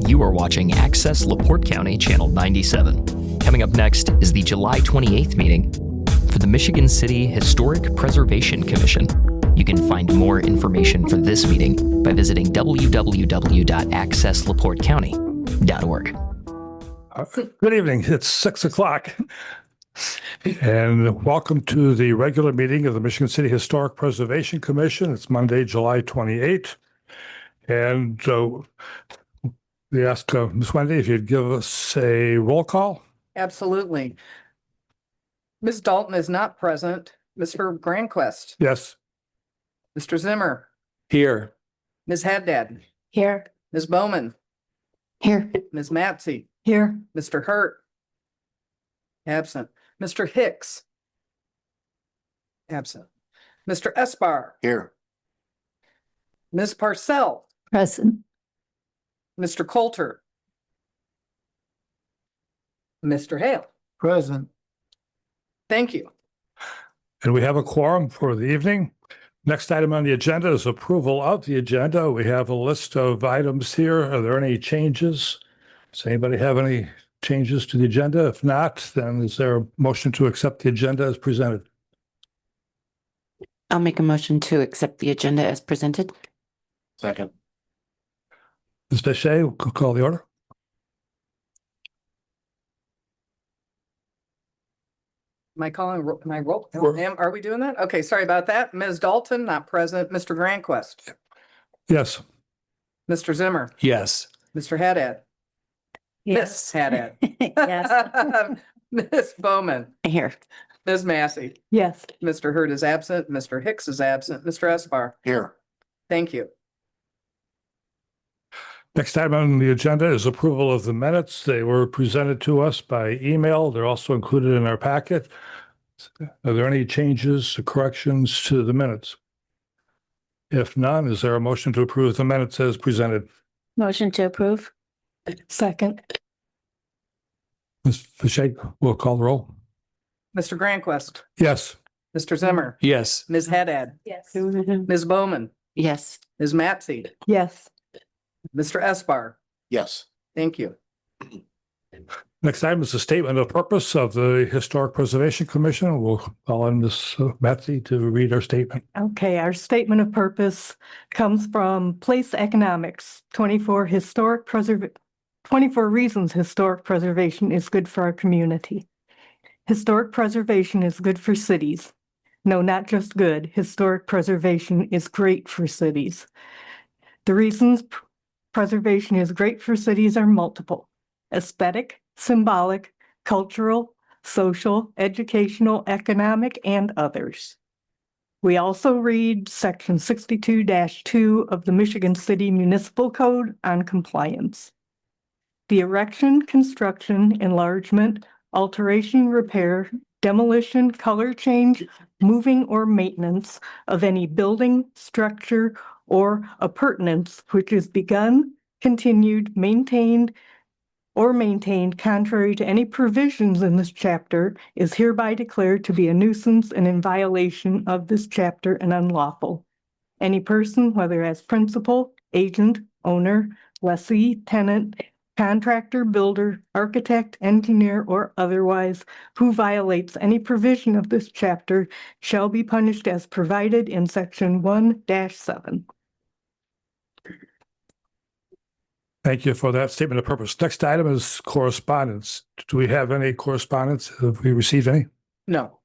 You are watching Access LaPorte County, Channel 97. Coming up next is the July 28th meeting for the Michigan City Historic Preservation Commission. You can find more information for this meeting by visiting www.accesslaportecounty.org. Good evening. It's 6 o'clock. And welcome to the regular meeting of the Michigan City Historic Preservation Commission. It's Monday, July 28th. And we asked Ms. Wendy if you'd give us a roll call. Absolutely. Ms. Dalton is not present. Mr. Grandquist, Yes. Mr. Zimmer, Here. Ms. Haddad, Here. Ms. Bowman, Here. Ms. Matsey, Here. Mr. Hurt, absent. Mr. Hicks, absent. Mr. Esbar, Here. Ms. Parcell, Present. Mr. Coulter, Mr. Hale. Present. Thank you. And we have a quorum for the evening. Next item on the agenda is approval of the agenda. We have a list of items here. Are there any changes? Does anybody have any changes to the agenda? If not, then is there a motion to accept the agenda as presented? I'll make a motion to accept the agenda as presented. Second. Ms. Bechet, we'll call the order. Am I calling, my roll? We're- Are we doing that? Okay, sorry about that. Ms. Dalton, not present. Mr. Grandquist, Yes. Mr. Zimmer, Yes. Mr. Haddad, Miss Haddad. Yes. Ms. Bowman, Here. Ms. Massey, Yes. Mr. Hurt is absent, Mr. Hicks is absent, Mr. Esbar. Here. Thank you. Next item on the agenda is approval of the minutes. They were presented to us by email. They're also included in our packet. Are there any changes or corrections to the minutes? If none, is there a motion to approve the minutes as presented? Motion to approve. Second. Ms. Bechet, we'll call the roll. Mr. Grandquist, Yes. Mr. Zimmer, Yes. Ms. Haddad, Yes. Ms. Bowman, Yes. Ms. Matsey, Yes. Mr. Esbar. Yes. Thank you. Next item is the statement of purpose of the Historic Preservation Commission. We'll call on Ms. Matsey to read our statement. Okay, our statement of purpose comes from Place Economics, 24 reasons historic preservation is good for our community. Historic preservation is good for cities. No, not just good. Historic preservation is great for cities. The reasons preservation is great for cities are multiple: aesthetic, symbolic, cultural, social, educational, economic, and others. We also read Section 62-2 of the Michigan City Municipal Code on compliance. The erection, construction, enlargement, alteration, repair, demolition, color change, moving, or maintenance of any building, structure, or appurtenance which is begun, continued, maintained contrary to any provisions in this chapter is hereby declared to be a nuisance and in violation of this chapter and unlawful. Any person, whether as principal, agent, owner, lessee, tenant, contractor, builder, architect, engineer, or otherwise, who violates any provision of this chapter shall be punished as provided in Section 1-7. Thank you for that statement of purpose. Next item is correspondence. Do we have any correspondence? Have we received any? No.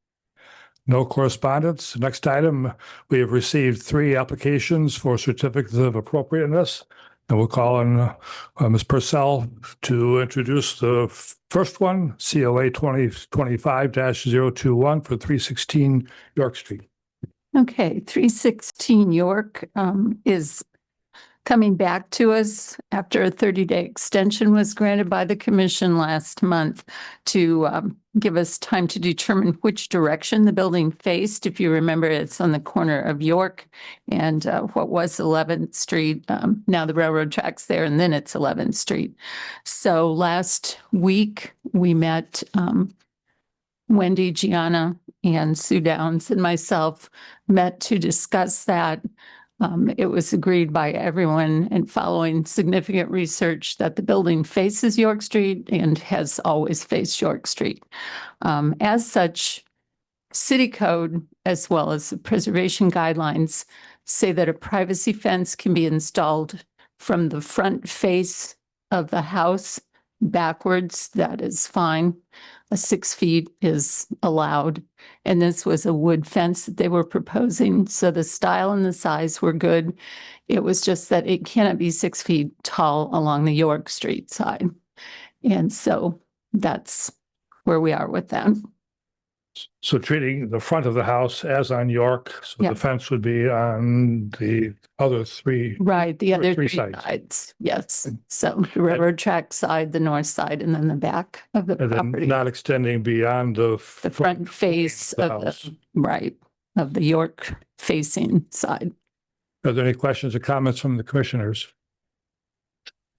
No correspondence. Next item, we have received 3 applications for certificates of appropriateness. And we'll call on Ms. Purcell to introduce the first one, COA 2025-021 for 316 York Street. Okay, 316 York is coming back to us after a 30-day extension was granted by the commission last month to give us time to determine which direction the building faced. If you remember, it's on the corner of York and what was 11th Street. Now the railroad tracks there, and then it's 11th Street. So last week we met Wendy, Gianna, and Sue Downs and myself met to discuss that. It was agreed by everyone and following significant research that the building faces York Street and has always faced York Street. As such, city code as well as the preservation guidelines say that a privacy fence can be installed from the front face of the house backwards. That is fine. 6 feet is allowed. And this was a wood fence that they were proposing. So the style and the size were good. It was just that it cannot be 6 feet tall along the York Street side. And so that's where we are with that. So treating the front of the house as on York, so Yeah. the fence would be on the other three. Right, the other Three three sides. sides, yes. So the railroad track side, the north side, and then the back of the And then property. not extending beyond the. The front face the of house. the, right, of the York facing side. Are there any questions or comments from the commissioners?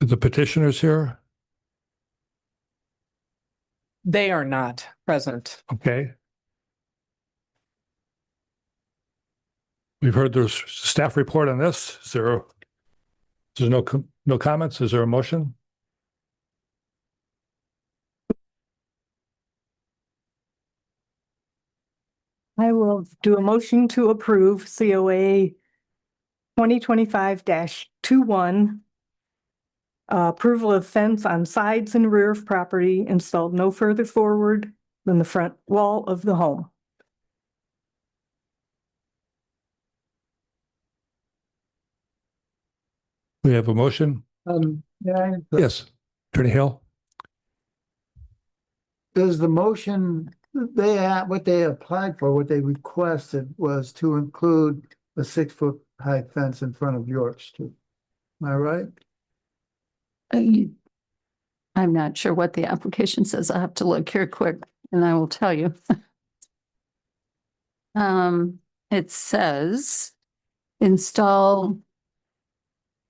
The petitioners here? They are not present. Okay. We've heard there's staff report on this. Is there, there's no comments? Is there a motion? I will do a motion to approve COA 2025-21. Approval of fence on sides and rear of property installed no further forward than the front wall of the home. We have a motion? Yes. Attorney Hill? Does the motion, what they applied for, what they requested was to include a 6-foot high fence in front of York Street. Am I right? I'm not sure what the application says. I have to look here quick and I will tell you. It says install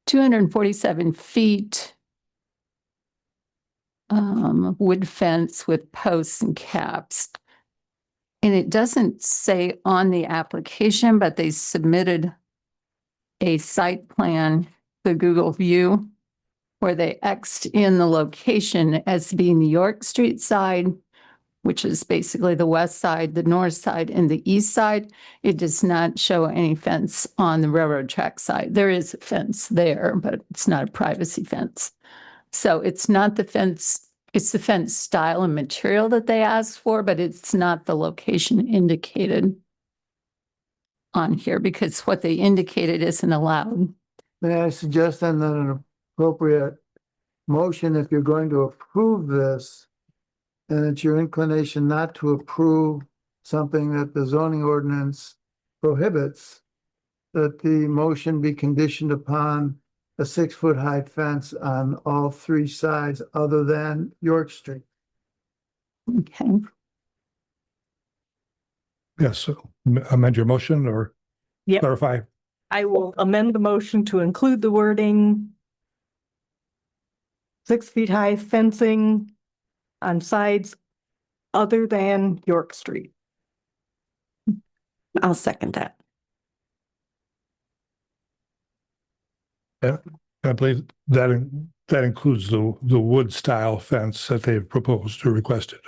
247 feet wood fence with posts and caps. And it doesn't say on the application, but they submitted a site plan, the Google view, where they X'd in the location as being the York Street side, which is basically the west side, the north side, and the east side. It does not show any fence on the railroad track side. There is a fence there, but it's not a privacy fence. So it's not the fence, it's the fence style and material that they asked for, but it's not the location indicated on here because what they indicated isn't allowed. May I suggest then that an appropriate motion, if you're going to approve this, and it's your inclination not to approve something that the zoning ordinance prohibits, that the motion be conditioned upon a 6-foot high fence on all 3 sides other than York Street. Okay. Yes, so amend your motion or Yep. clarify? I will amend the motion to include the wording 6 feet high fencing on sides other than York Street. I'll second that. I believe that includes the wood style fence that they've proposed or requested.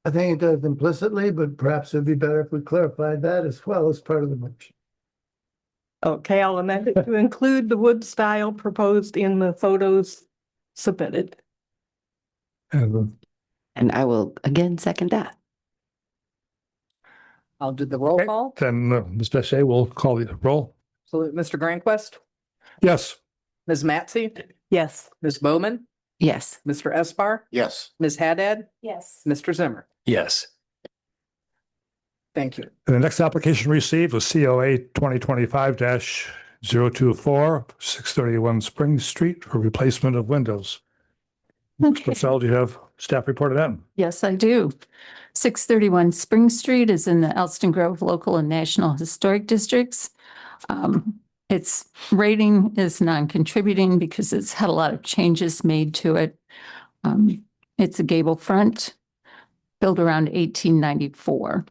I think it does implicitly, but perhaps it'd be better if we clarified that as well as part of the motion. Okay, I'll amend it to include the wood style proposed in the photos submitted. And And I will again second that. I'll do the roll Okay. call. then Ms. Bechet will call the roll. So Mr. Grandquist, Yes. Ms. Matsy, Yes. Ms. Bowman, Yes. Mr. Espar, Yes. Ms. Haddad, Yes. Mr. Zimmer. Yes. Thank you. And the next application received was COA 2025-024, 631 Spring Street for replacement of windows. Okay. Michelle, do you have staff report of that? Yes, I do. 631 Spring Street is in the Elston Grove Local and National Historic Districts. Its rating is non-contributing because it's had a lot of changes made to it. It's a gable front, built around 1894.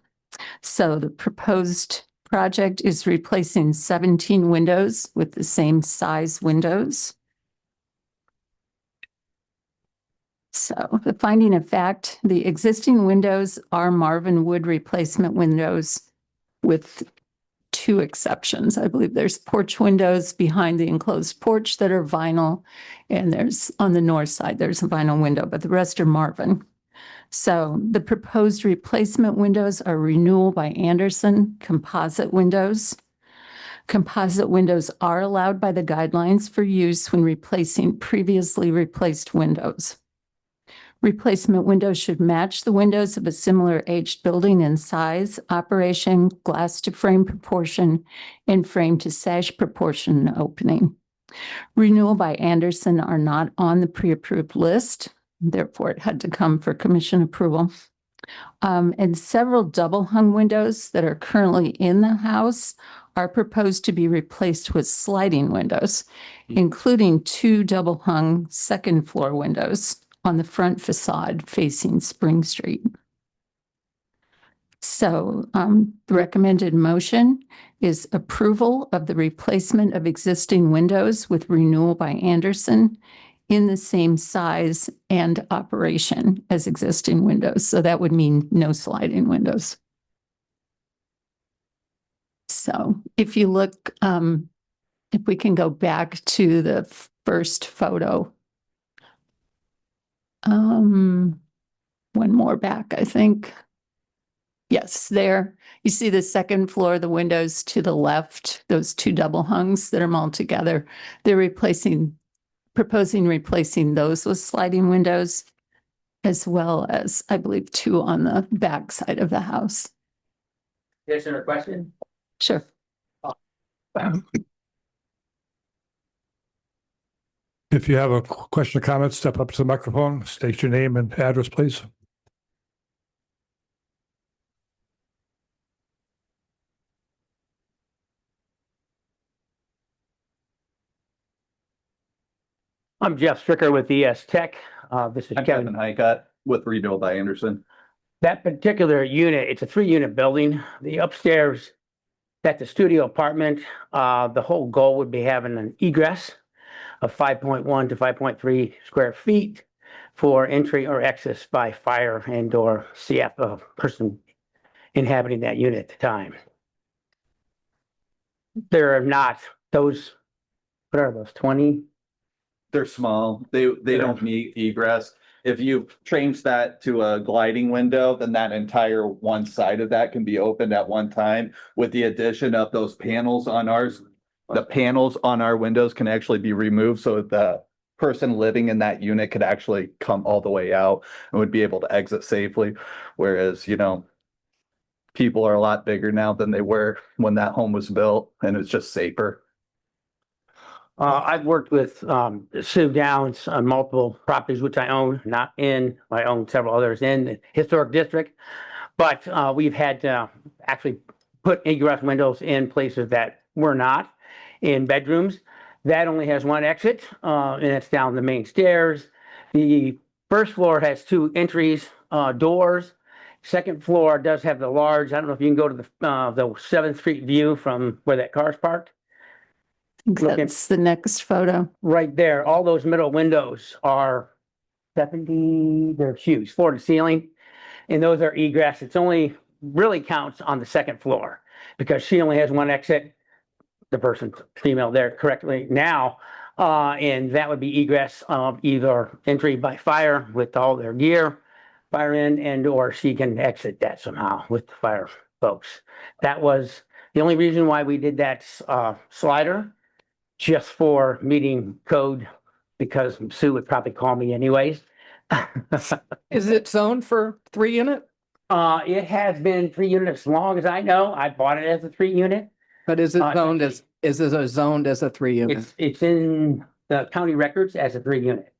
So the proposed project is replacing 17 windows with the same size windows. So the finding of fact, the existing windows are Marvin wood replacement windows with two exceptions. I believe there's porch windows behind the enclosed porch that are vinyl, and there's on the north side, there's a vinyl window, but the rest are Marvin. So the proposed replacement windows are Renewal by Andersen composite windows. Composite windows are allowed by the guidelines for use when replacing previously replaced windows. Replacement windows should match the windows of a similar aged building in size, operation, glass to frame proportion, and frame to sash proportion and opening. Renewal by Andersen are not on the pre-approved list. Therefore, it had to come for commission approval. And several double hung windows that are currently in the house are proposed to be replaced with sliding windows, including 2 double hung second floor windows on the front facade facing Spring Street. So the recommended motion is approval of the replacement of existing windows with Renewal by Andersen in the same size and operation as existing windows. So that would mean no sliding windows. So if you look, if we can go back to the first photo. One more back, I think. Yes, there. You see the second floor, the windows to the left, those 2 double hungs that are all together. They're proposing replacing those with sliding windows, as well as, I believe, 2 on the back side of the house. There's a question? Sure. If you have a question or comment, step up to the microphone, state your name and address, please. I'm Jeff Stricker with ES Tech. This is I'm Kevin. Kevin Highcott with Renewal by Andersen. That particular unit, it's a 3-unit building. The upstairs, that's a studio apartment. The whole goal would be having an egress of 5.1 to 5.3 square feet for entry or exit by fire and or CF, a person inhabiting that unit at the time. There are not those, what are those, 20? They're small. They don't need egress. If you change that to a gliding window, then that entire one side of that can be opened at one time. With the addition of those panels on ours, the panels on our windows can actually be removed so the person living in that unit could actually come all the way out and would be able to exit safely. Whereas, you know, people are a lot bigger now than they were when that home was built, and it's just safer. I've worked with Sue Downs on multiple properties which I own, not in, I own several others in the historic district. But we've had to actually put egress windows in places that were not in bedrooms. That only has one exit, and it's down the main stairs. The first floor has 2 entries, doors. Second floor does have the large, I don't know if you can go to the 7th Street view from where that car's parked. That's the next photo. Right there, all those middle windows are 70, they're huge, floor to ceiling. And those are egress. It's only really counts on the second floor because she only has one exit. The person, female there correctly now, and that would be egress of either entry by fire with all their gear, fire in, and or she can exit that somehow with the fire folks. That was the only reason why we did that slider, just for meeting code, because Sue would probably call me anyways. Is it zoned for 3-unit? It has been 3 units as long as I know. I bought it as a 3-unit. But is it Uh, zoned as, is it zoned as a 3-unit? It's in the county records as a 3-unit.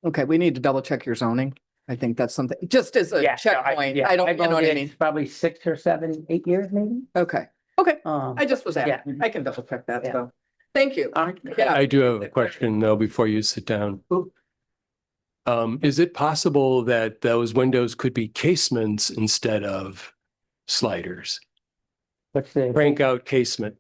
Okay, we need to double check your zoning. I think that's something, just as a Yeah, checkpoint. yeah, I don't, I've you know what owned I it mean? Probably 6 or 7, 8 years maybe. Okay, okay. Um, I just was Yeah. asking. I can double check that, Yeah. so. Thank you. all right. Yeah. I do have a question though, before you sit down. Ooh. Is it possible that those windows could be casements instead of sliders? What's the? Crank out casement.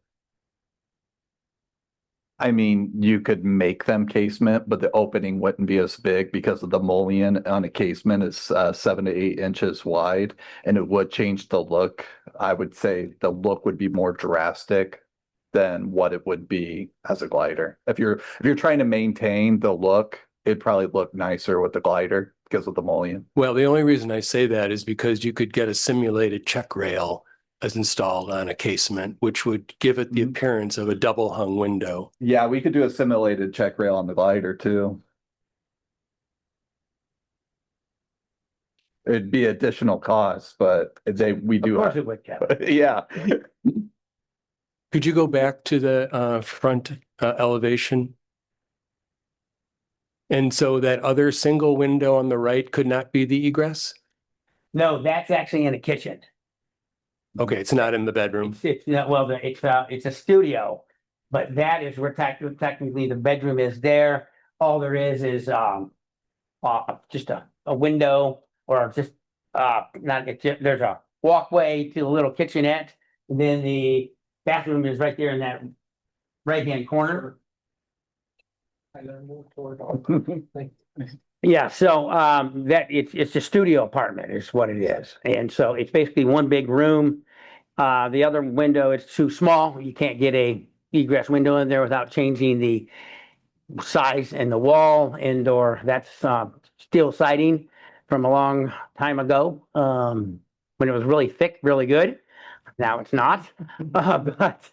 I mean, you could make them casement, but the opening wouldn't be as big because of the mullion on a casement is 7 to 8 inches wide, and it would change the look. I would say the look would be more drastic than what it would be as a glider. If you're trying to maintain the look, it'd probably look nicer with the glider because of the mullion. Well, the only reason I say that is because you could get a simulated check rail as installed on a casement, which would give it the appearance of a double hung window. Yeah, we could do a simulated check rail on the glider too. It'd be additional cost, but we Of do. course it would, Kevin. Yeah. Could you go back to the front elevation? And so that other single window on the right could not be the egress? No, that's actually in the kitchen. Okay, it's not in the bedroom. It's not, well, it's a studio, but that is where technically the bedroom is there. All there is just a window or just there's a walkway to the little kitchenette. And then the bathroom is right there in that right-hand corner. Yeah, so that it's a studio apartment is what it is. And so it's basically one big room. The other window is too small. You can't get a egress window in there without changing the size and the wall and/or that's steel siding from a long time ago when it was really thick, really good. Now it's not, but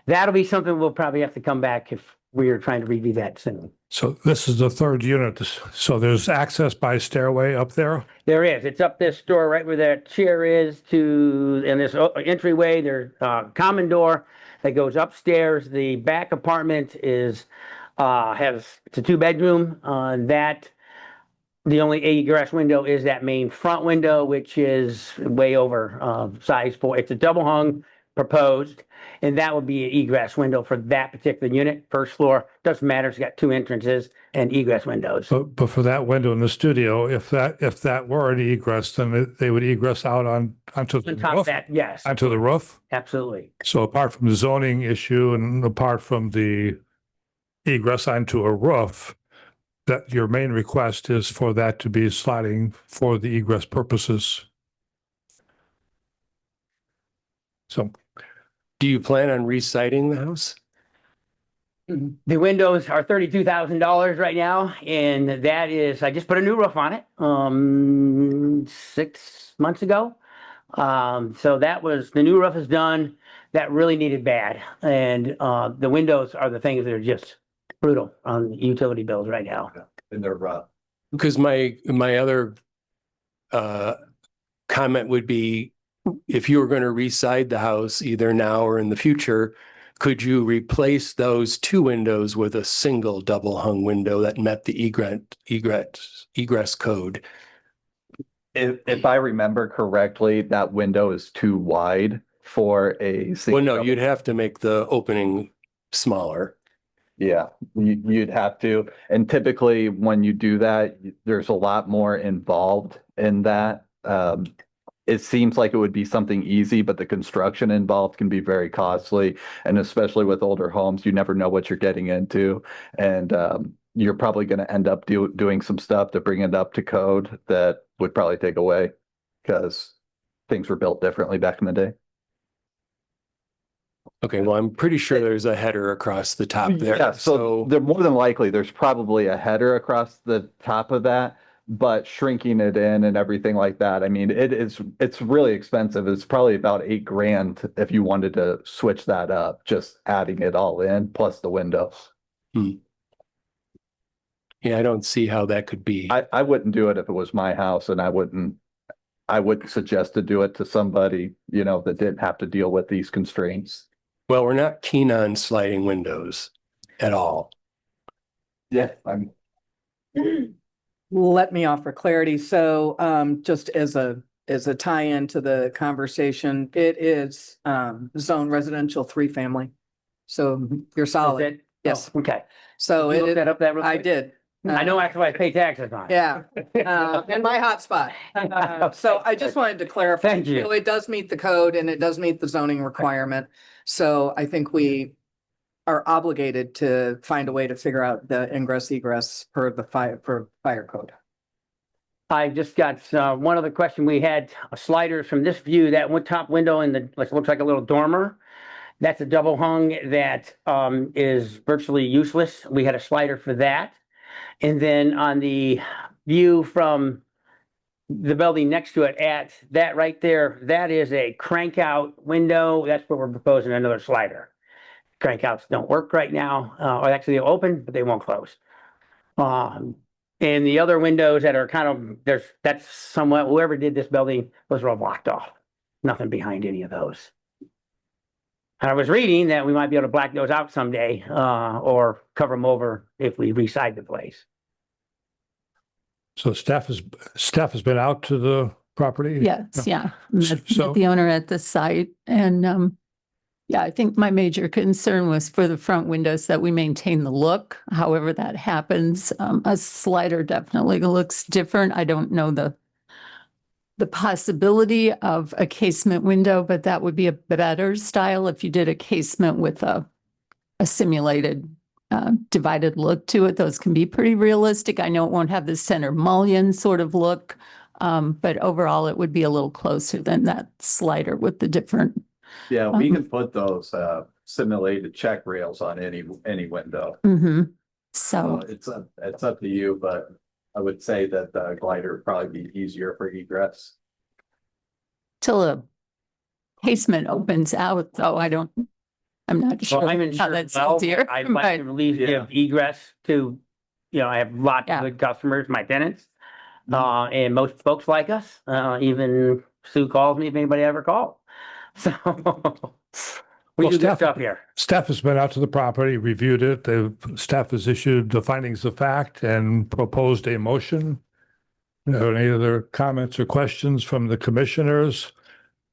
that'll be something we'll probably have to come back if we are trying to redo that soon. So this is the third unit. So there's access by stairway up there? There is. It's up this door right where that chair is in this entryway. There's a common door that goes upstairs. The back apartment it's a 2-bedroom. That the only egress window is that main front window, which is way over size for. It's a double hung proposed, and that would be an egress window for that particular unit. First floor, doesn't matter. It's got 2 entrances and egress windows. But for that window in the studio, if that were an egress, then they would egress out onto the On top of roof? that, yes, Onto the roof? absolutely. So apart from the zoning issue and apart from the egress onto a roof, that your main request is for that to be sliding for the egress purposes. So Do you plan on reciting the house? The windows are $32,000 right now, and that is, I just put a new roof on it 6 months ago. So the new roof is done. That really needed bad. And the windows are the things that are just brutal on utility bills right now. And they're rough. Because my other comment would be, if you were going to reside the house either now or in the future, could you replace those 2 windows with a single double hung window that met the egress code? If I remember correctly, that window is too wide for a. Well, no, you'd have to make the opening smaller. Yeah, you'd have to. And typically when you do that, there's a lot more involved in that. It seems like it would be something easy, but the construction involved can be very costly. And especially with older homes, you never know what you're getting into. And you're probably going to end up doing some stuff to bring it up to code that would probably take away because things were built differently back in the day. Okay, well, I'm pretty sure there's a header across the top there. Yeah, so they're more than likely, there's probably a header across the top of that, but shrinking it in and everything like that. I mean, it's really expensive. It's probably about $8,000 if you wanted to switch that up, just adding it all in plus the windows. Yeah, I don't see how that could be. I wouldn't do it if it was my house, and I wouldn't suggest to do it to somebody, that didn't have to deal with these constraints. Well, we're not keen on sliding windows at all. Yeah, Let me offer clarity. So just as a tie-in to the conversation, it is zone residential 3-family. So you're solid. Is it? Yes. Oh, okay. So Did you look it, that up that real I quick? did. I know actually I pay taxes on it. Yeah, and my hotspot. So I just wanted to clarify. Thank you. know, it does meet the code and it does meet the zoning requirement. So I think we are obligated to find a way to figure out the ingress egress per the fire code. I just got one other question. We had sliders from this view, that one top window in the, looks like a little dormer. That's a double hung that is virtually useless. We had a slider for that. And then on the view from the building next to it, at that right there, that is a crank out window. That's what we're proposing, another slider. Crank outs don't work right now, or actually they'll open, but they won't close. And the other windows that are kind of, that's somewhat, whoever did this building, those were all blocked off. Nothing behind any of those. And I was reading that we might be able to black those out someday, or cover them over if we reside the place. So staff has been out to the property? Yes, yeah. Met So- the owner at the site and, yeah, I think my major concern was for the front windows that we maintain the look, however that happens. A slider definitely looks different. I don't know the possibility of a casement window, but that would be a better style if you did a casement with a simulated divided look to it. Those can be pretty realistic. I know it won't have the center mullion sort of look, but overall it would be a little closer than that slider with the different. Yeah, we can put those simulated check rails on any window. So, It's up to you, but I would say that the glider would probably be easier for egress. till a casement opens out, though, I'm not sure Well, I'm how insured that's well. easier. I'd like to but- relieve Yeah. give egress to, I have lots Yeah. of good customers, my tenants. And most folks like us, even Sue calls me if anybody ever called. So we Well, do good staff- stuff here. Staff has been out to the property, reviewed it. Staff has issued the findings of fact and proposed a motion. Any other comments or questions from the commissioners?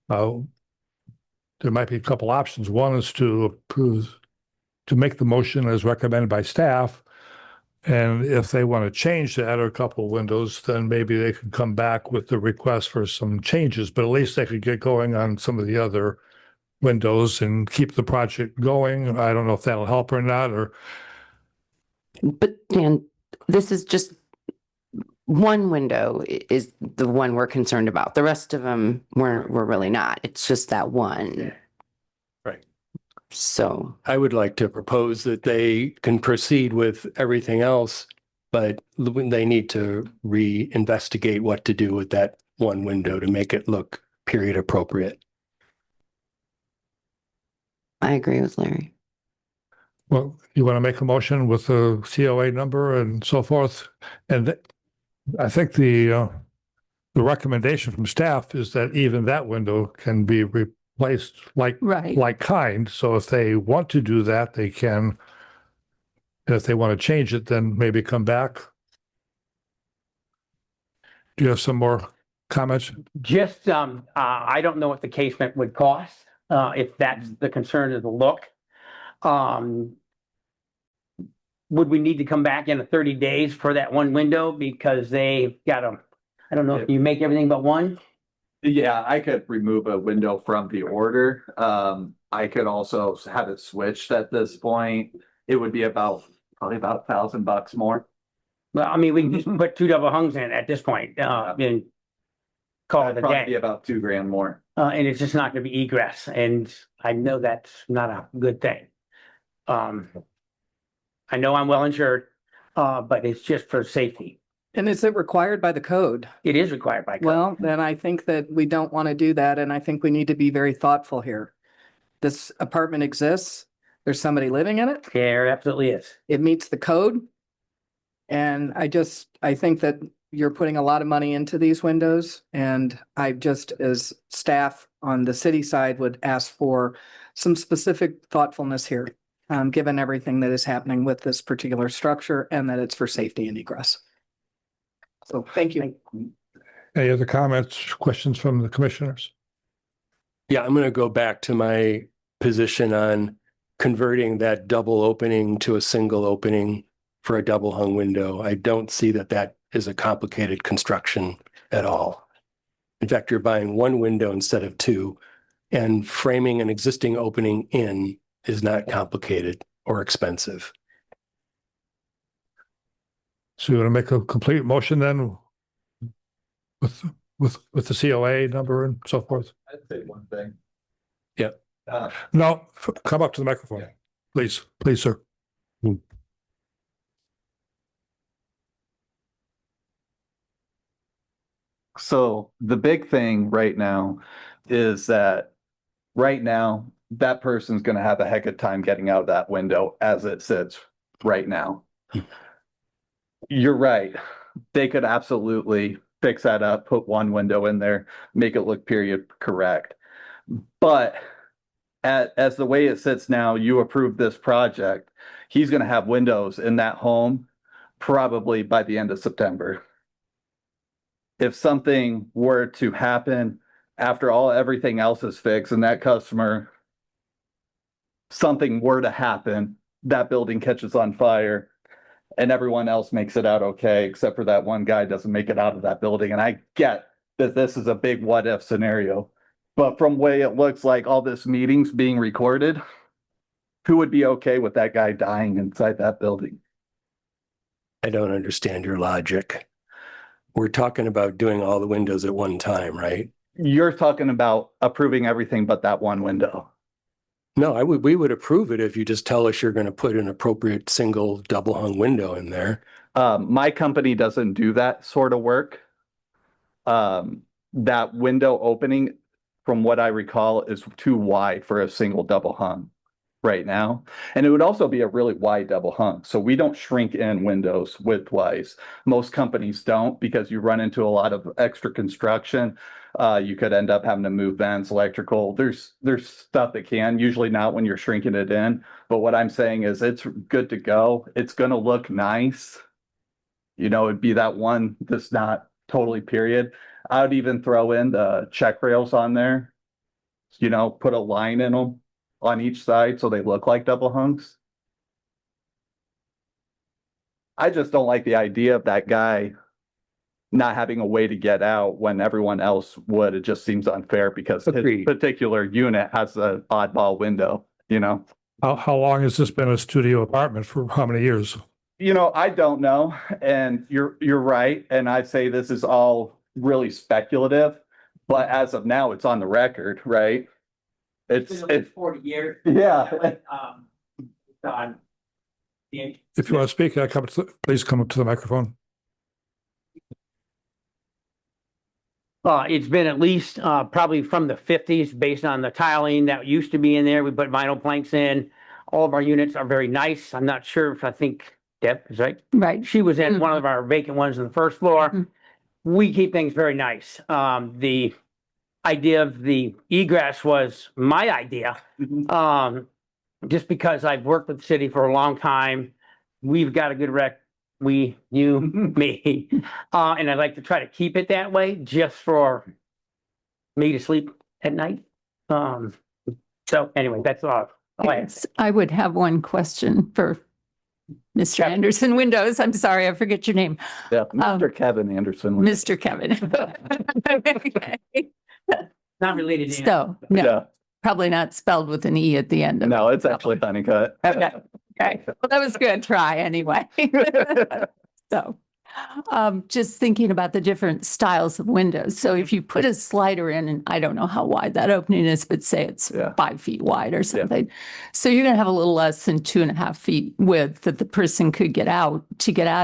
There might be a couple options. One is to approve, to make the motion as recommended by staff. And if they want to change that or a couple of windows, then maybe they could come back with the request for some changes, but at least they could get going on some of the other windows and keep the project going. I don't know if that'll help or not, or But Dan, this is just one window is the one we're concerned about. The rest of them we're really not. It's just that one. Right. So, I would like to propose that they can proceed with everything else, but they need to re-investigate what to do with that one window to make it look period appropriate. I agree with Larry. well, you want to make a motion with the COA number and so forth? And I think the recommendation from staff is that even that window can be replaced Right. like kind. So if they want to do that, they can. And if they want to change it, then maybe come back. Do you have some more comments? Just, I don't know what the casement would cost, if that's the concern of the look. Would we need to come back in 30 days for that one window because they got I don't know if you make everything but one? Yeah, I could remove a window from the order. I could also have it switched at this point. It would be probably about $1,000 more. Well, I mean, we can just put two double hungs in at this point, and call it That'd a probably be day. about $2,000 more. And it's just not gonna be egress, and I know that's not a good thing. I know I'm well insured, but it's just for safety. And is it required by the code? It is required by code. Well, then I think that we don't want to do that, and I think we need to be very thoughtful here. This apartment exists, there's somebody living in it, There absolutely is. it meets the code. And I think that you're putting a lot of money into these windows, and I just, as staff on the city side, would ask for some specific thoughtfulness here, given everything that is happening with this particular structure and that it's for safety and egress. So thank you. Any other comments, questions from the commissioners? Yeah, I'm going to go back to my position on converting that double opening to a single opening for a double hung window. I don't see that that is a complicated construction at all. In fact, you're buying one window instead of two, and framing an existing opening in is not complicated or expensive. So you want to make a complete motion then with the COA number and so forth? I'd say one thing. Yep. No, come up to the microphone, please, sir. So the big thing right now is that right now, that person's gonna have a heck of time getting out of that window as it sits right now. You're right. They could absolutely fix that up, put one window in there, make it look period correct. But as the way it sits now, you approve this project, he's gonna have windows in that home probably by the end of September. If something were to happen after everything else is fixed and that customer, something were to happen, that building catches on fire and everyone else makes it out okay, except for that one guy doesn't make it out of that building. And I get that this is a big what if scenario, but from way it looks like all this meetings being recorded, who would be okay with that guy dying inside that building? I don't understand your logic. We're talking about doing all the windows at one time, right? You're talking about approving everything but that one window. No, we would approve it if you just tell us you're going to put an appropriate single double hung window in there. My company doesn't do that sort of work. That window opening, from what I recall, is too wide for a single double hung right now. And it would also be a really wide double hung. So we don't shrink in windows width-wise. Most companies don't, because you run into a lot of extra construction. You could end up having to move vents, electrical. There's stuff that can, usually not when you're shrinking it in. But what I'm saying is it's good to go. It's going to look nice. You know, it'd be that one that's not totally period. I would even throw in the check rails on there, you know, put a line in them on each side so they look like double hungs. I just don't like the idea of that guy not having a way to get out when everyone else would. It just seems unfair because Agreed. his particular unit has an oddball window, you know? How long has this been a studio apartment, for how many years? You know, I don't know. And you're right. And I'd say this is all really speculative, but as of now, it's on the record, right? It's 40 years. yeah. On If you want to speak, please come up to the microphone. It's been at least probably from the 50s, based on the tiling that used to be in there. We put vinyl planks in. All of our units are very nice. I'm not sure if I think Deb is right. Right. She was in one of our vacant ones on the first floor. We keep things very nice. The idea of the egress was my idea. Just because I've worked with the city for a long time, we've got a good me, and I'd like to try to keep it that way just for me to sleep at night. So anyway, that's all. I would have one question for Mr. Kevin. Anderson Windows. I'm sorry, I forget your name. Yeah, Mr. Kevin Anderson. Mr. Kevin. Okay. Not related to him. So, no, Yeah, probably not spelled with an E at the end of it. no, it's actually Honeycutt. Okay. Okay, well, that was good try anyway. So, just thinking about the different styles of windows. So if you put a slider in, and I don't know how wide that opening is, but say it's Yeah. 5 feet wide or something. So you're gonna have a little less than 2.5 feet width that the person could get out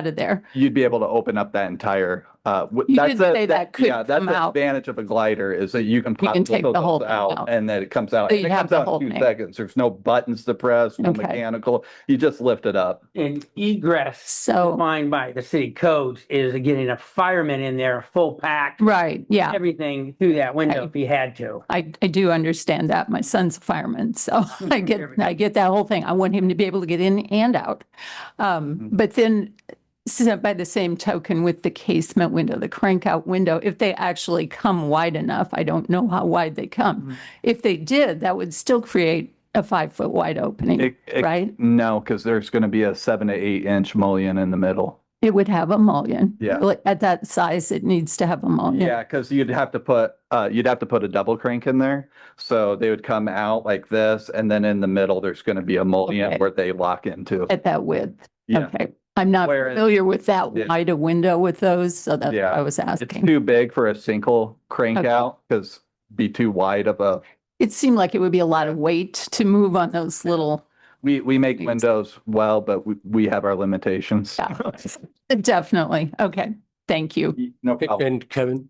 of there. You'd be able to open up that entire, You that's did the- say that could yeah, that's come the out. advantage of a glider is that you can pop can take both the of whole those thing out out. and then it comes out. So And you it have comes the out whole in 2 thing. seconds. There's no buttons to press, no Okay. mechanical. You just lift it up. And egress So, defined by the city codes is getting a fireman in there, full pack, right, yeah. everything through that window Okay. if he had to. I do understand that. My son's a fireman, so I get that whole thing. I want him to be able to get in and out. But then, so by the same token, with the casement window, the crank out window, if they actually come wide enough, I don't know how wide they come. If they did, that would still create a 5-foot wide opening, right? No, because there's going to be a 7 to 8 inch mullion in the middle. It would have a mullion. Yeah. Like, at that size, it needs to have a mullion. Yeah, because you'd have to put a double crank in there. So they would come out like this, and then in the middle, there's going to be a mullion Okay. where they lock into. At that width. Yeah. Okay. I'm not Whereas- familiar with that Yeah. wide a window with those, so that's what Yeah. I was It's asking. too big for a single crank Okay. out because be too wide of a. It seemed like it would be a lot of weight to move on those little, We make Thanks. windows well, but we have our limitations. yeah, definitely. Okay. Thank you. No problem. And Kevin,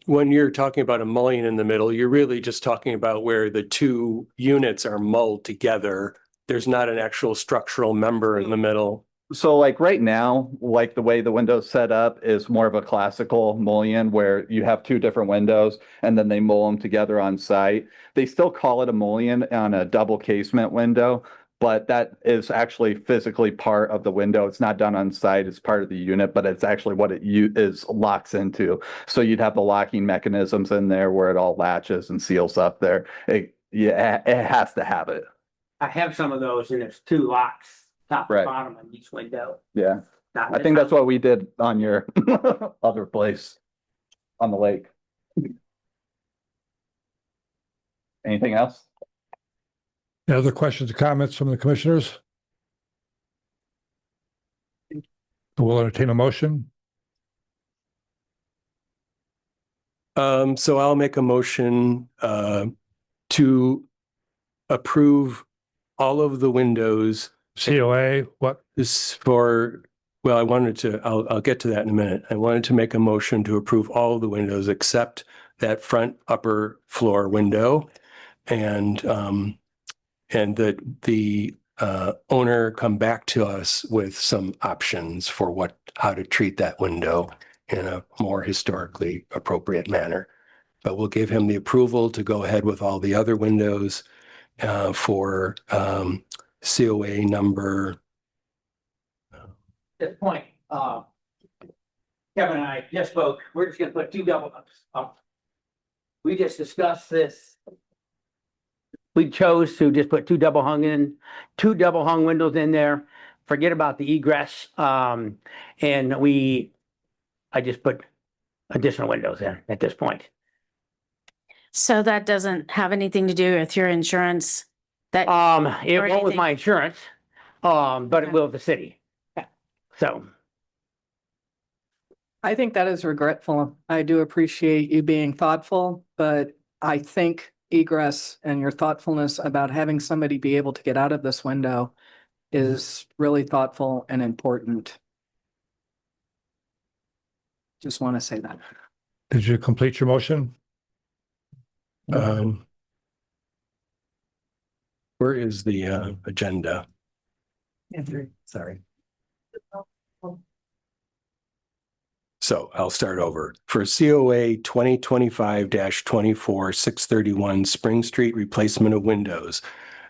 when you're talking about a mullion in the middle, you're really just talking about where the two units are mulled together. There's not an actual structural member in the middle. So like right now, like the way the window's set up is more of a classical mullion where you have two different windows and then they mull them together on site. They still call it a mullion on a double casement window, but that is actually physically part of the window. It's not done on site, it's part of the unit, but it's actually what it is locks into. So you'd have the locking mechanisms in there where it all latches and seals up there. It has to have it. I have some of those and there's two locks, top and Right. bottom on each window. Yeah, Not I think that's what we did on your other place on the lake. Anything else? Any other questions or comments from the commissioners? We'll entertain a motion. So I'll make a motion to approve all of the windows COA, what? this for, well, I'll get to that in a minute. I wanted to make a motion to approve all of the windows except that front upper floor window. And that the owner come back to us with some options for how to treat that window in a more historically appropriate manner. But we'll give him the approval to go ahead with all the other windows for COA number. At this point, Kevin and I just spoke, we're just gonna put two double ups up. We just discussed this. We chose to just put two double hung windows in there, forget about the egress. And I just put additional windows in at this point. So that doesn't have anything to do with your insurance? That, It Or won't with anything. my insurance, but it Okay. will with the city. So. I think that is regretful. I do appreciate you being thoughtful, but I think egress and your thoughtfulness about having somebody be able to get out of this window is really thoughtful and important. Just want to say that. Did you complete your motion? Where is the agenda? Sorry. So I'll start over. For COA 2025-24 631 Spring Street replacement of windows,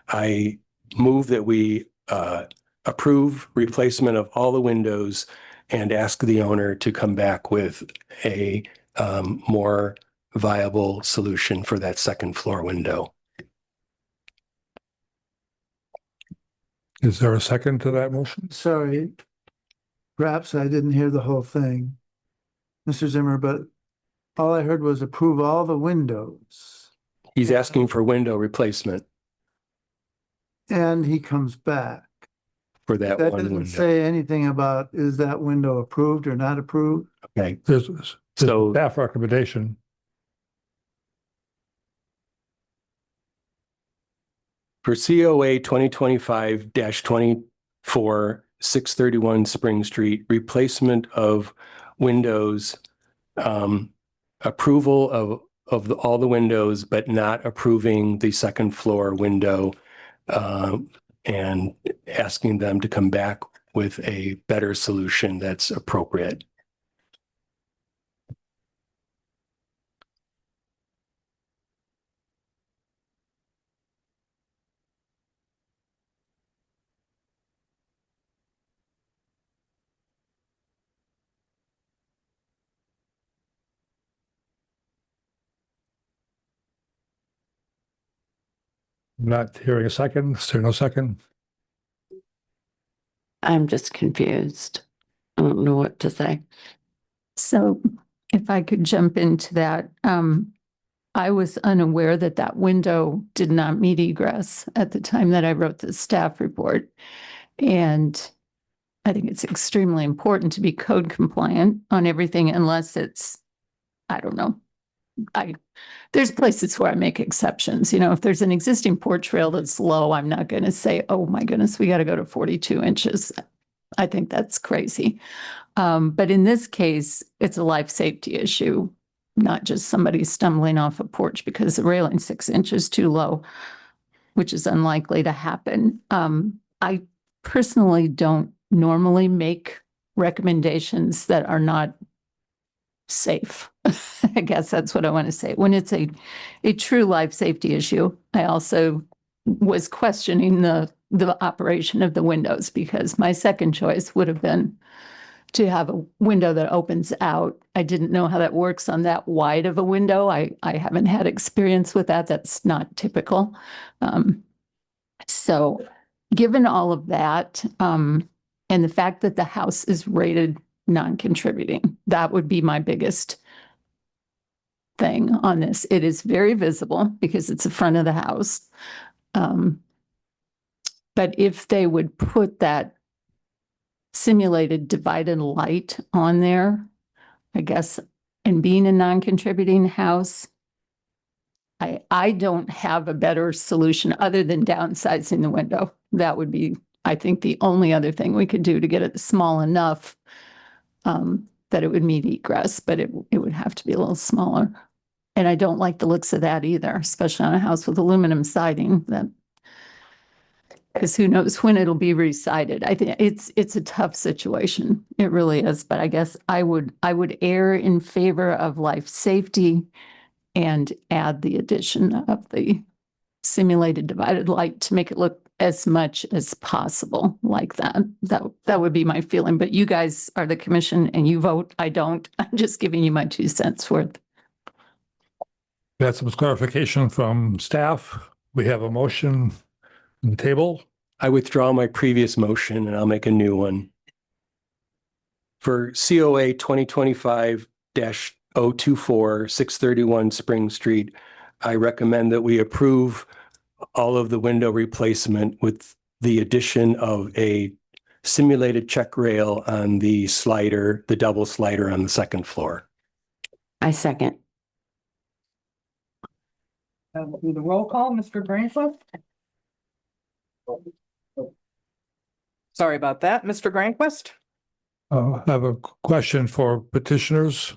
I move that we approve replacement of all the windows and ask the owner to come back with a more viable solution for that second floor window. Is there a second to that motion? Sorry, perhaps I didn't hear the whole thing, Mr. Zimmer, but all I heard was approve all the windows. He's asking for window replacement And he comes back. for that That one doesn't window. say anything about, is that window approved or not approved? Okay, There's So- staff recommendation. for COA 2025-24 631 Spring Street, replacement of windows, approval of all the windows, but not approving the second floor window, and asking them to come back with a better solution that's appropriate. Not hearing a second. Is there no second? I'm just confused. I don't know what to say. So if I could jump into that, I was unaware that that window did not meet egress at the time that I wrote the staff report. And I think it's extremely important to be code compliant on everything unless it's, I don't know. There's places where I make exceptions. You know, if there's an existing porch rail that's low, I'm not going to say, oh my goodness, we got to go to 42 inches. I think that's crazy. But in this case, it's a life safety issue, not just somebody stumbling off a porch because the railing's 6 inches too low, which is unlikely to happen. I personally don't normally make recommendations that are not safe. I guess that's what I want to say. When it's a true life safety issue, I also was questioning the operation of the windows because my second choice would have been to have a window that opens out. I didn't know how that works on that wide of a window. I haven't had experience with that. That's not typical. So given all of that, and the fact that the house is rated non-contributing, that would be my biggest thing on this. It is very visible because it's the front of the house. But if they would put that simulated divided light on there, I guess, and being a non-contributing house, I don't have a better solution other than downsizing the window. That would be, I think, the only other thing we could do to get it small enough that it would meet egress, but it would have to be a little smaller. And I don't like the looks of that either, especially on a house with aluminum siding, because who knows when it'll be re-sided. I think it's a tough situation. It really is. But I guess I would err in favor of life safety and add the addition of the simulated divided light to make it look as much as possible like that. That would be my feeling. But you guys are the commission and you vote. I don't. I'm just giving you my 2 cents worth. Got some clarification from staff. We have a motion on the table. I withdraw my previous motion and I'll make a new one. For COA 2025-024, 631 Spring Street, I recommend that we approve all of the window replacement with the addition of a simulated check rail on the slider, the double slider on the second floor. I second. We'll do the roll call, Mr. Grankliff. Sorry about that, Mr. Granquist. I have a question for petitioners.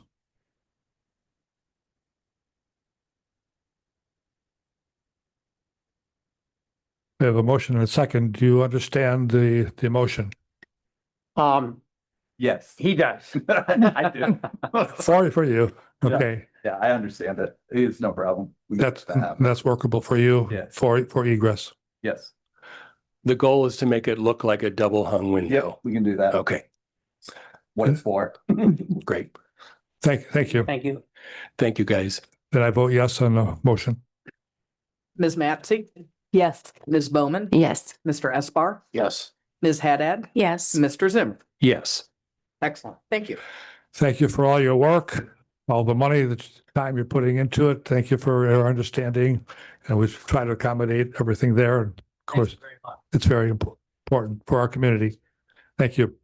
We have a motion and a second. Do you understand the motion? Yes, He does. I do. Sorry for you. Okay, Yeah, I understand it. It's no problem. We get that. that's workable for you Yeah. for egress. Yes. The goal is to make it look like a double hung Yep, window. we can do that. Okay, What it's for. great. Thank you. Thank you. Thank you, guys. Then I vote yes on the motion. Ms. Matsy, Yes. Ms. Bowman, Yes. Mr. Esbar, Yes. Ms. Haddad, Yes. Mr. Zimmer. Yes. Excellent. Thank you. Thank you for all your work, all the money, the time you're putting into it. Thank you for your understanding. And we try to accommodate everything there. And of course, it's very important for our community. Thank you.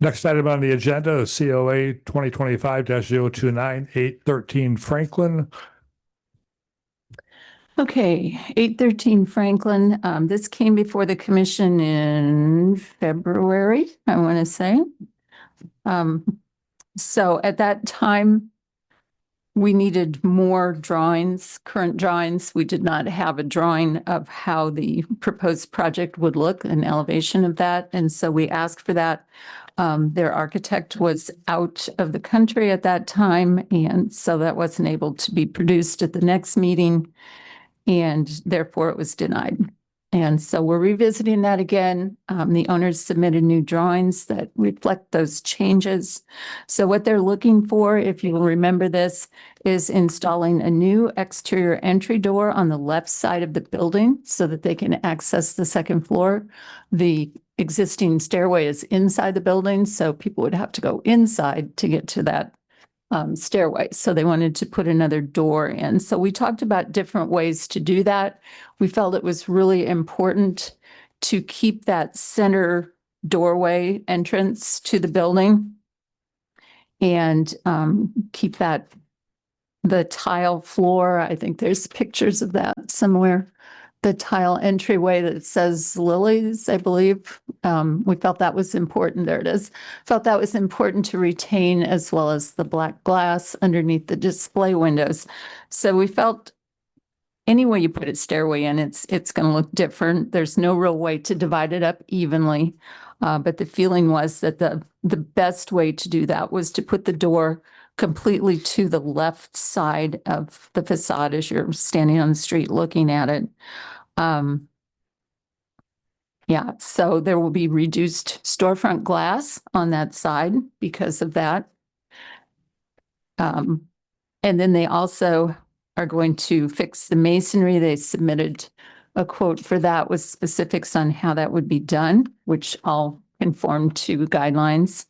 Next item on the agenda is COA 2025-029, 813 Franklin. Okay, 813 Franklin. This came before the commission in February, I want to say. So at that time, we needed more drawings, current drawings. We did not have a drawing of how the proposed project would look, an elevation of that. And so we asked for that. Their architect was out of the country at that time, and so that wasn't able to be produced at the next meeting. And therefore it was denied. And so we're revisiting that again. The owners submitted new drawings that reflect those changes. So what they're looking for, if you will remember this, is installing a new exterior entry door on the left side of the building so that they can access the second floor. The existing stairway is inside the building, so people would have to go inside to get to that stairway. So they wanted to put another door in. So we talked about different ways to do that. We felt it was really important to keep that center doorway entrance to the building and keep that the tile floor. I think there's pictures of that somewhere. The tile entryway that says Lily's, I believe. We felt that was important. There it is. Felt that was important to retain, as well as the black glass underneath the display windows. So we felt any way you put a stairway in, it's going to look different. There's no real way to divide it up evenly. But the feeling was that the best way to do that was to put the door completely to the left side of the facade as you're standing on the street looking at it. Yeah, so there will be reduced storefront glass on that side because of that. And then they also are going to fix the masonry. They submitted a quote for that with specifics on how that would be done, which all conform to guidelines.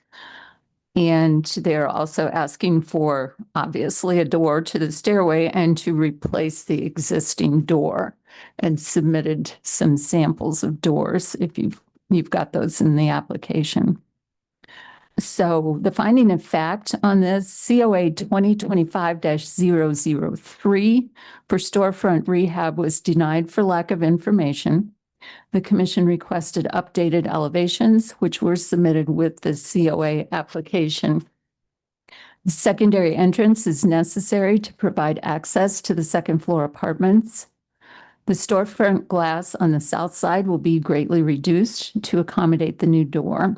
And they're also asking for, obviously, a door to the stairway and to replace the existing door, and submitted some samples of doors if you've got those in the application. So the finding of fact on this, COA 2025-003 for storefront rehab was denied for lack of information. The commission requested updated elevations, which were submitted with the COA application. The secondary entrance is necessary to provide access to the second floor apartments. The storefront glass on the south side will be greatly reduced to accommodate the new door.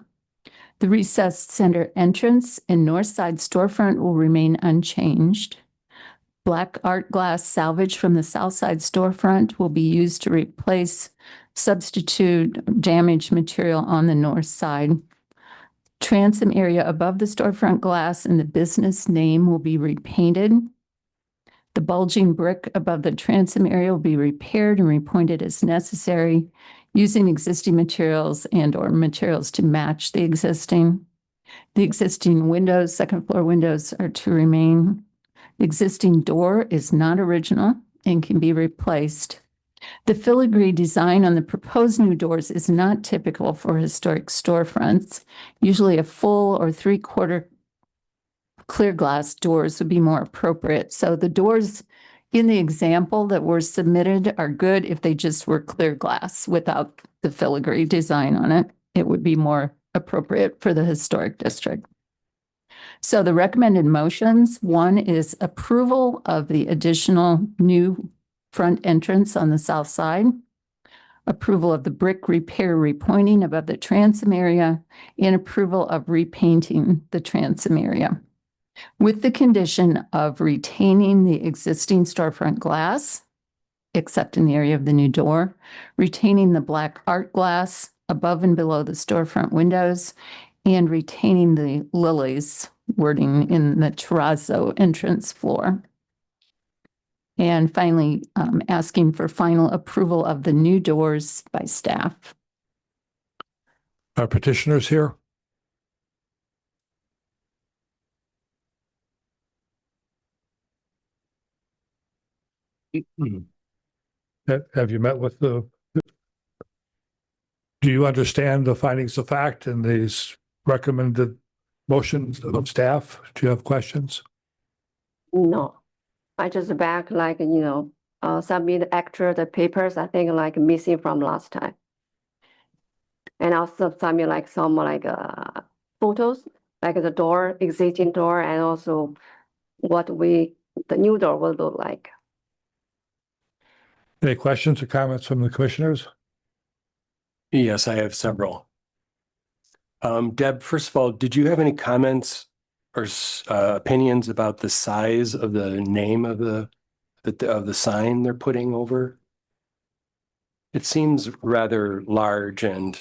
The recessed center entrance and north side storefront will remain unchanged. Black art glass salvage from the south side storefront will be used to replace substitute damaged material on the north side. Transom area above the storefront glass and the business name will be repainted. The bulging brick above the transom area will be repaired and repointed as necessary, using existing materials and/or materials to match the existing. The existing windows, second floor windows, are to remain. The existing door is not original and can be replaced. The filigree design on the proposed new doors is not typical for historic storefronts. Usually a full or three-quarter clear glass doors would be more appropriate. So the doors in the example that were submitted are good if they just were clear glass without the filigree design on it. It would be more appropriate for the historic district. So the recommended motions, one is approval of the additional new front entrance on the south side, approval of the brick repair repointing above the transom area, and approval of repainting the transom area, with the condition of retaining the existing storefront glass, except in the area of the new door, retaining the black art glass above and below the storefront windows, and retaining the lilies wording in the terrazzo entrance floor. And finally, asking for final approval of the new doors by staff. Our petitioners here? Have you met with do you understand the findings of fact and these recommended motions of staff? Do you have questions? No, I just back submit the papers, I think missing from last time. And also submit some photos, like the door, existing door, and also what the new door will look like. Any questions or comments from the commissioners? Yes, I have several. Deb, first of all, did you have any comments or opinions about the size of the name of the sign they're putting over? it seems rather large and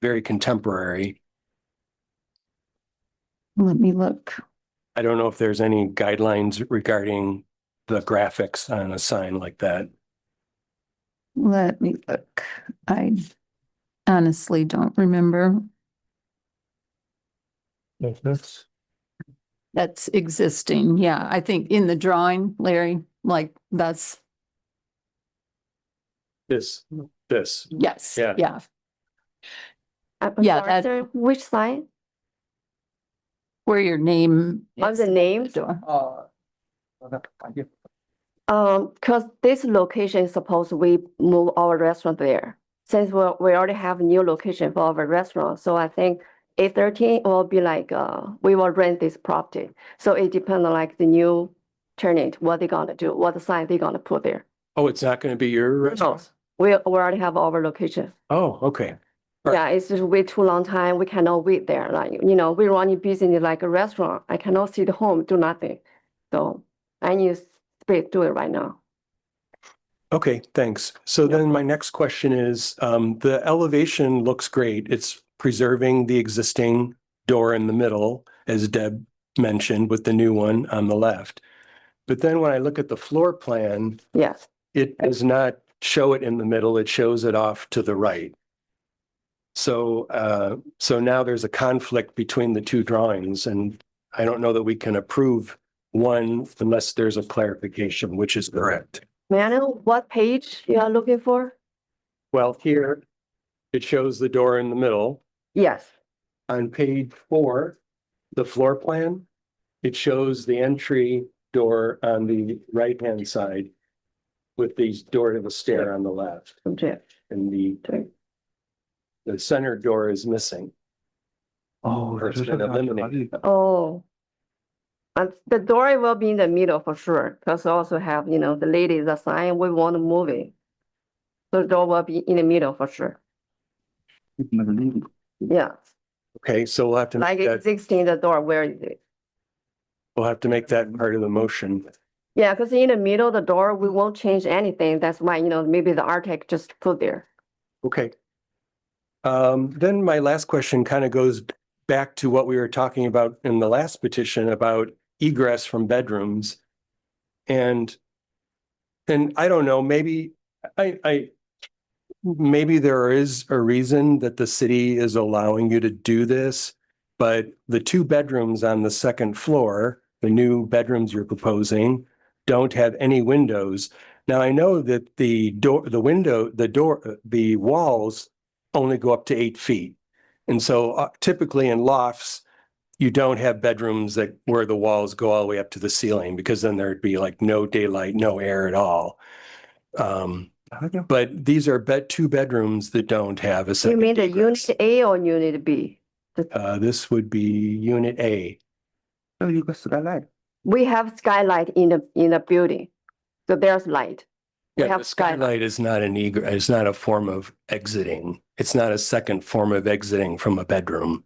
very contemporary. Let me look. I don't know if there's any guidelines regarding the graphics on a sign like that. Let me look. I honestly don't remember. That's That's existing. Yeah, I think in the drawing, Larry, like that's, This. yes, Yeah. yeah. I'm Yeah, sorry, that- sir, which side? Where your name. On is the above name? door. Because this location is supposed we move our restaurant there. Since we already have a new location for our restaurant, so I think A13 will be like, we will rent this property. So it depends on like the new tenant, what they gonna do, what sign they gonna put there. Oh, it's not going to be your No, restaurant? we already have our location. Oh, okay. Right. Yeah, it's just way too long time. We cannot wait there. Like, we running business like a restaurant. I cannot sit home, do nothing. So I need space to do it right now. Okay, thanks. So then my next question is, the elevation looks great. It's preserving the existing door in the middle, as Deb mentioned, with the new one on the left. But then when I look at the floor plan, Yes. it does not show it in the middle, it shows it off to the right. So, so now there's a conflict between the two drawings, and I don't know that we can approve one unless there's a clarification, which is correct. May I know what page you are looking for? Well, here, it shows the door in the middle. Yes. On page 4, the floor plan, it shows the entry door on the right-hand side with the door to the stair on the left, Okay. and the center door is missing. Oh, Or it's been eliminated. Oh. And the door will be in the middle for sure, because also have, the ladies assign, we want to move it. So the door will be in the middle for sure. Yeah, Okay, so we'll have to like make that, existing the door, where is it? we'll have to make that part of the motion. Yeah, because in the middle of the door, we won't change anything. That's why, maybe the architect just put there. Okay. Then my last question kind of goes back to what we were talking about in the last petition about egress from bedrooms. And I don't know, maybe maybe there is a reason that the city is allowing you to do this, but the 2 bedrooms on the second floor, the new bedrooms you're proposing, don't have any windows. Now, I know that the walls only go up to 8 feet. And so typically in lofts, you don't have bedrooms where the walls go all the way up to the ceiling, because then there'd be like no daylight, no air at all. But these are 2 bedrooms that don't have a You second mean the egress. unit A or unit B? This would be unit A. We have skylight in the building, so there's light. We Yeah, have the skylight is not an egress, it's not a form of exiting. It's not a second form of exiting from a bedroom.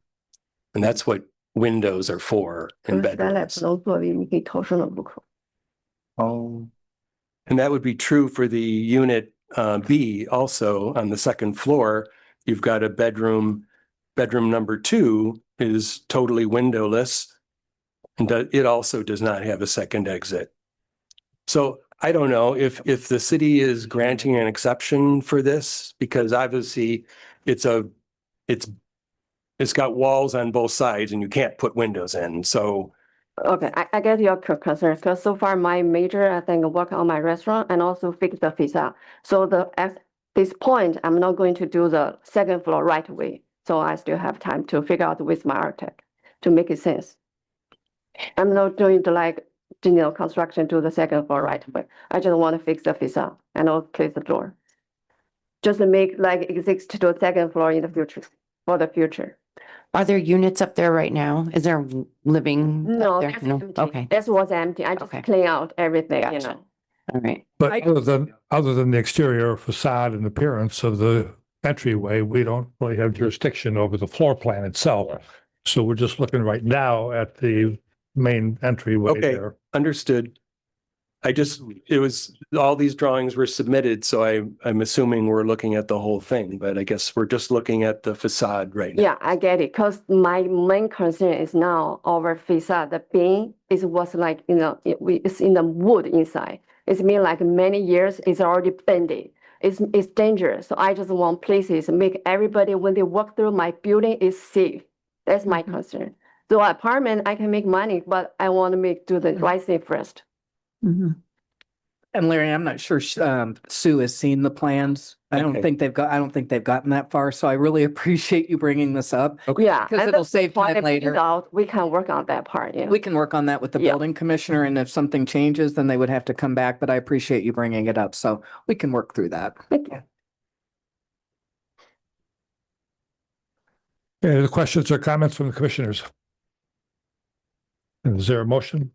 And that's what windows are for in 可是 skylight bedrooms. 不能作为你可以逃生的入口。 And that would be true for the unit B also on the second floor. You've got a bedroom number 2 is totally windowless. And it also does not have a second exit. So I don't know if the city is granting an exception for this, because obviously it's got walls on both sides and you can't put windows in. So Okay, I get your concern, because so far my major, I think, work on my restaurant and also fix the facade. So at this point, I'm not going to do the second floor right away. So I still have time to figure out with my architect to make it sense. I'm not doing the construction to the second floor right away. I just want to fix the facade and also place the door. Just to make exist to the second floor in the future, for the future. Are there units up there right now? Is there living? No, up there? that's No? empty. Okay, That was empty. I just Okay. clean out everything, Gotcha. all right. But other than the exterior facade and appearance of the entryway, we don't really have jurisdiction over the floor plan itself. So we're just looking right now at the main entryway Okay. there. understood. it was, all these drawings were submitted, so I'm assuming we're looking at the whole thing, but I guess we're just looking at the facade right now. Yeah, I get it, because my main concern is now our facade, the beam was like, it's in the wood inside. It's been like many years, it's already bended. It's dangerous, so I just want places, make everybody, when they walk through my building, is safe. That's my concern. So apartment, I can make money, but I want to do the right thing first. Mhm. And Larry, I'm not sure Sue has seen the plans. I don't Okay. think they've gotten that far. So I really appreciate you bringing this up. Yeah. Because and it'll that's save why time I put it later. out. We can work on that part, yeah. We can work on that with the Yeah. building commissioner, and if something changes, then they would have to come back, but I appreciate you bringing it up, so we can work through that. Thank you. Any other questions or comments from the commissioners? Is there a motion?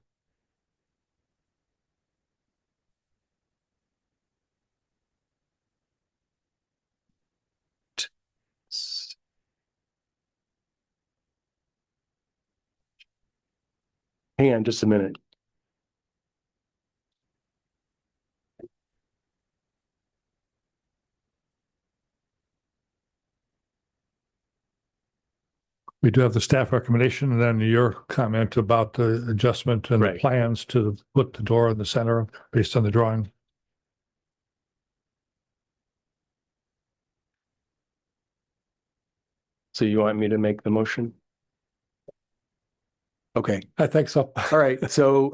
Hang on just a minute. We do have the staff recommendation and then your comment about the adjustment and the Right. plans to put the door in the center based on the drawing. So you want me to make the motion? Okay. I think so. All right, so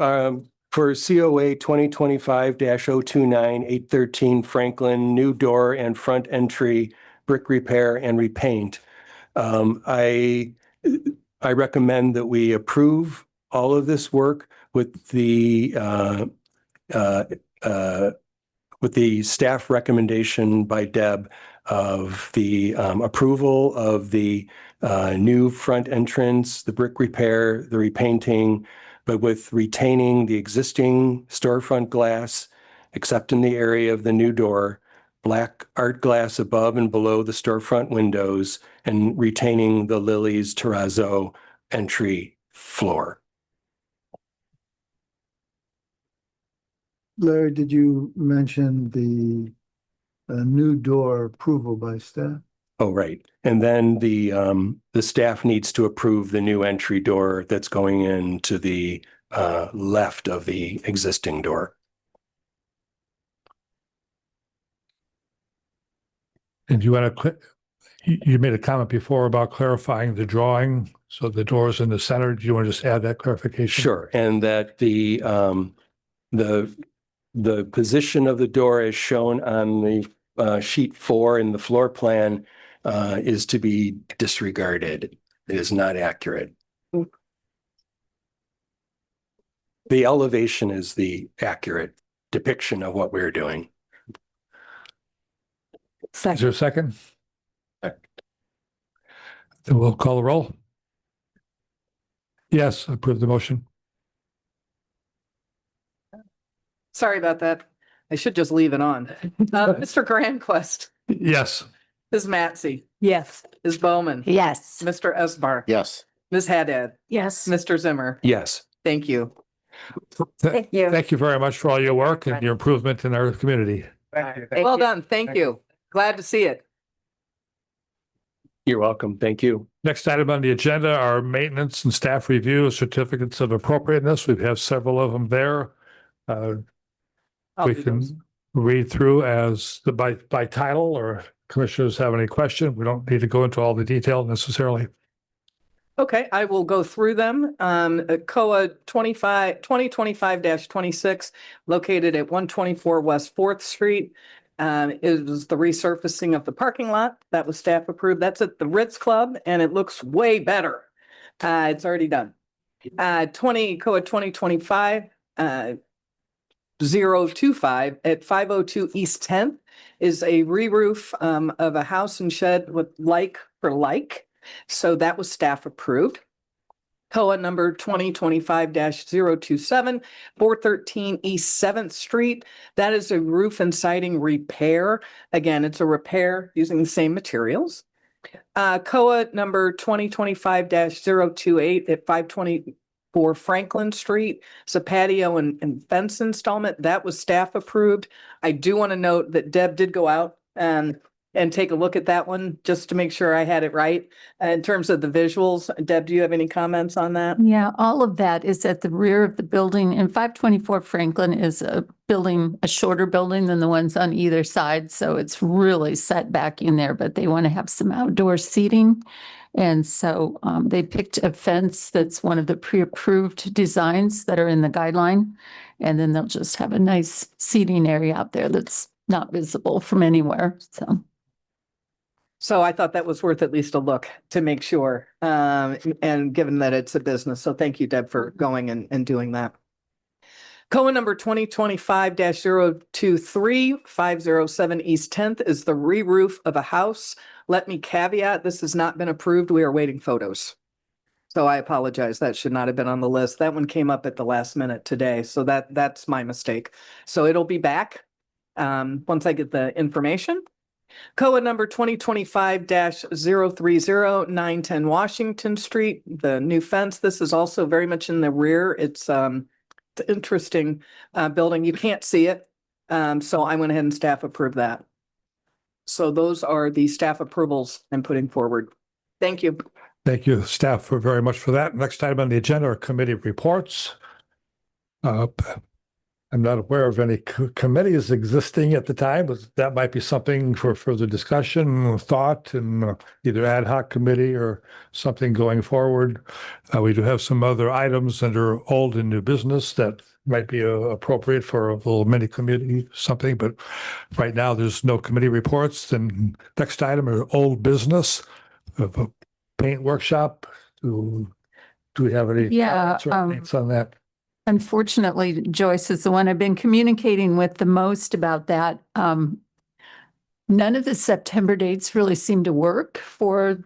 for COA 2025-029, 813 Franklin, new door and front entry, brick repair and repaint. I recommend that we approve all of this work with the staff recommendation by Deb of the approval of the new front entrance, the brick repair, the repainting, but with retaining the existing storefront glass, except in the area of the new door, black art glass above and below the storefront windows, and retaining the Lily's terrazzo entry floor. Larry, did you mention the new door approval by staff? Oh, right. And then the staff needs to approve the new entry door that's going into the left of the existing door. And you want to, you made a comment before about clarifying the drawing, so the door is in the center. Do you want to just add that clarification? Sure, and that the position of the door as shown on the sheet 4 in the floor plan is to be disregarded. It is not accurate. The elevation is the accurate depiction of what we're doing. Is there a Second, second? Then we'll call the roll. Yes, approve the motion. Sorry about that. I should just leave it on. Mr. Grandquist, Yes. Ms. Matsey, yes. Ms. Bowman, Yes. Mr. Esbar, Yes. Ms. Haddad, Yes. Mr. Zimmer. Yes. Thank you. Thank you. Thank you very much for all your work and your improvement in our community. Thank Well you. done. Thank you. Glad to see it. You're welcome. Thank you. Next item on the agenda are maintenance and staff review certificates of appropriateness. We have several of them there. I'll We do those. can read through as the by title, or commissioners have any question. We don't need to go into all the detail necessarily. Okay, I will go through them. COA 2025-26, located at 124 West 4th Street. It was the resurfacing of the parking lot. That was staff approved. That's at the Ritz Club, and it looks way better. It's already done. COA 2025, 025 at 502 East 10th is a re-roof of a house and shed with like for like. So that was staff approved. COA number 2025-027, 413 East 7th Street. That is a roof and siding repair. Again, it's a repair using the same materials. COA number 2025-028 at for Franklin Street. It's a patio and fence installment. That was staff approved. I do want to note that Deb did go out and take a look at that one just to make sure I had it right. In terms of the visuals, Deb, do you have any comments on that? Yeah, all of that is at the rear of the building, and 524 Franklin is a building, a shorter building than the ones on either side, so it's really set back in there, but they want to have some outdoor seating. And so they picked a fence that's one of the pre-approved designs that are in the guideline, and then they'll just have a nice seating area out there that's not visible from anywhere, so. So I thought that was worth at least a look to make sure, and given that it's a business. So thank you, Deb, for going and doing that. COA number 2025-023, 507 East 10th is the re-roof of a house. Let me caveat, this has not been approved. We are waiting photos. So I apologize. That should not have been on the list. That one came up at the last minute today. So that's my mistake. So it'll be back once I get the information. COA number 2025-030, 910 Washington Street, the new fence. This is also very much in the rear. It's interesting building. You can't see it. So I went ahead and staff approved that. So those are the staff approvals I'm putting forward. Thank you. Thank you, staff, for very much for that. Next item on the agenda are committee reports. I'm not aware of any committees existing at the time, but that might be something for further discussion, thought, and either ad hoc committee or something going forward. We do have some other items under old and new business that might be appropriate for a little mini committee, something, but right now there's no committee reports. Then next item are old business of a paint workshop. Do we have any Yeah, comments or updates on that? Unfortunately, Joyce is the one I've been communicating with the most about that. None of the September dates really seem to work for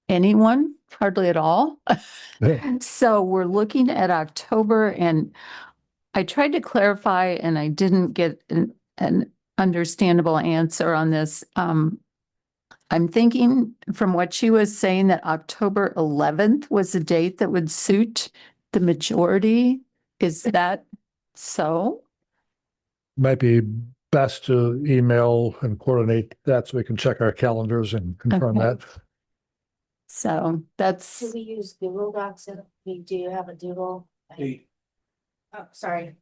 anyone, hardly at all. Yeah. So we're looking at October, and I tried to clarify and I didn't get an understandable answer on this. I'm thinking from what she was saying that October 11th was a date that would suit the majority. Is that so? Might be best to email and coordinate that so we can check our calendars and confirm Okay. that. So that's, Do we use Google Docs? Do you have a doodle? Oh, sorry.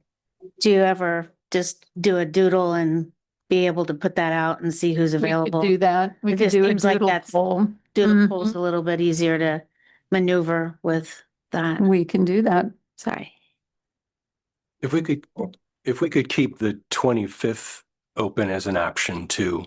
Do you ever just do a doodle and be able to put that out and see who's we could available? do that. We It could just do a seems like doodle that's- poll. Doodle poll's Mhm. a little bit easier to maneuver with that. We can do that. Sorry. If we could keep the 25th open as an option too.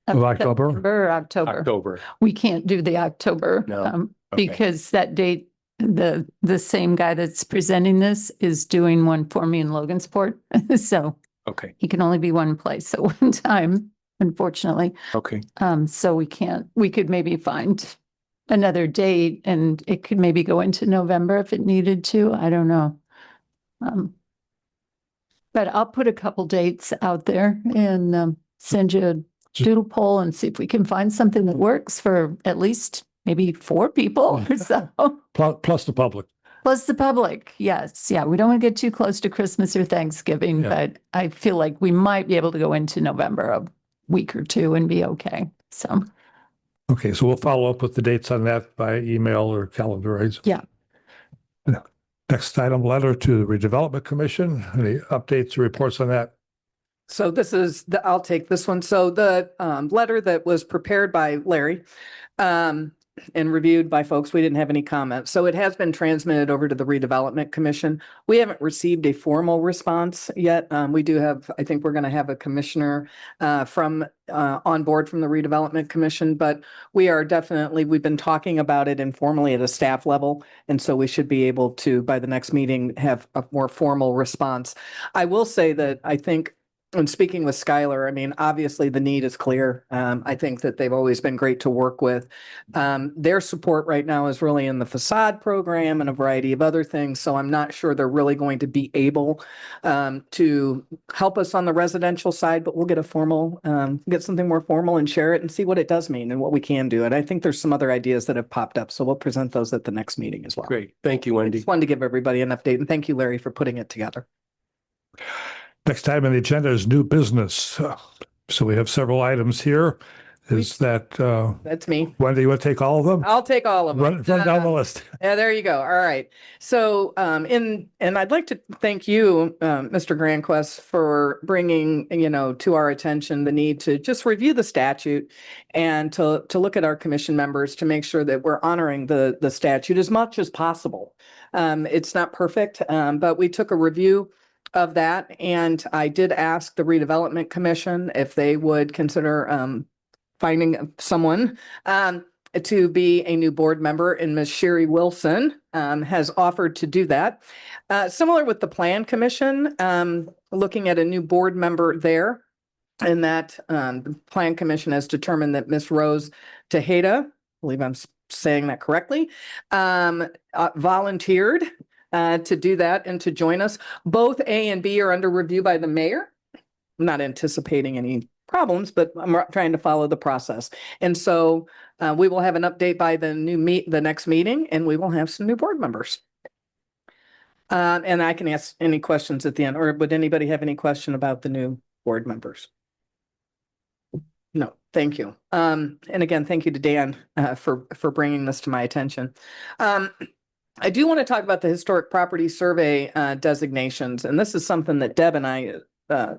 Of October? September or October. October. We can't do the October. No. Okay. Because that date, the same guy that's presenting this is doing one for me in Logansport. So Okay. he can only be one place at one time, unfortunately. Okay. So we could maybe find another date and it could maybe go into November if it needed to. I don't know. But I'll put a couple dates out there and send you a doodle poll and see if we can find something that works for at least maybe 4 people or so. Plus the public. Plus the public, yes. Yeah, we don't want to get too close to Christmas or Thanksgiving, Yeah. but I feel like we might be able to go into November a week or 2 and be okay. So, Okay, so we'll follow up with the dates on that by email or calendarize. Yeah. Next item, letter to the Redevelopment Commission. Any updates or reports on that? So this is I'll take this one. So the letter that was prepared by Larry and reviewed by folks, we didn't have any comments. So it has been transmitted over to the Redevelopment Commission. We haven't received a formal response yet. We do have, I think we're going to have a commissioner from on board from the Redevelopment Commission, but we are definitely, we've been talking about it informally at a staff level. And so we should be able to, by the next meeting, have a more formal response. I will say that I think and speaking with Skylar, I mean, obviously the need is clear. I think that they've always been great to work with. Their support right now is really in the facade program and a variety of other things. So I'm not sure they're really going to be able to help us on the residential side, but we'll get a formal, get something more formal and share it and see what it does mean and what we can do. And I think there's some other ideas that have popped up. So we'll present those at the next meeting as well. Great. Thank you, I Wendy. just wanted to give everybody an update, and thank you, Larry, for putting it together. Next item on the agenda is new business. So we have several items here. Is that, That's me. Wendy, you want to take all of them? I'll take all of them. Run down the list. Yeah, there you go. All right. So, and I'd like to thank you, Mr. Grandquist, for bringing, to our attention the need to just review the statute and to look at our commission members to make sure that we're honoring the statute as much as possible. It's not perfect, but we took a review of that, and I did ask the Redevelopment Commission if they would consider finding someone to be a new board member, and Ms. Sherry Wilson has offered to do that. Similar with the Plan Commission, looking at a new board member there, and that the Plan Commission has determined that Ms. Rose Tejeda, I believe I'm saying that correctly, volunteered to do that and to join us. Both A and B are under review by the mayor. I'm not anticipating any problems, but I'm trying to follow the process. And so we will have an update by the next meeting, and we will have some new board members. And I can ask any questions at the end, or would anybody have any question about the new board members? No, thank you. And again, thank you to Dan for bringing this to my attention. I do want to talk about the Historic Property Survey designations, and this is something that Deb and I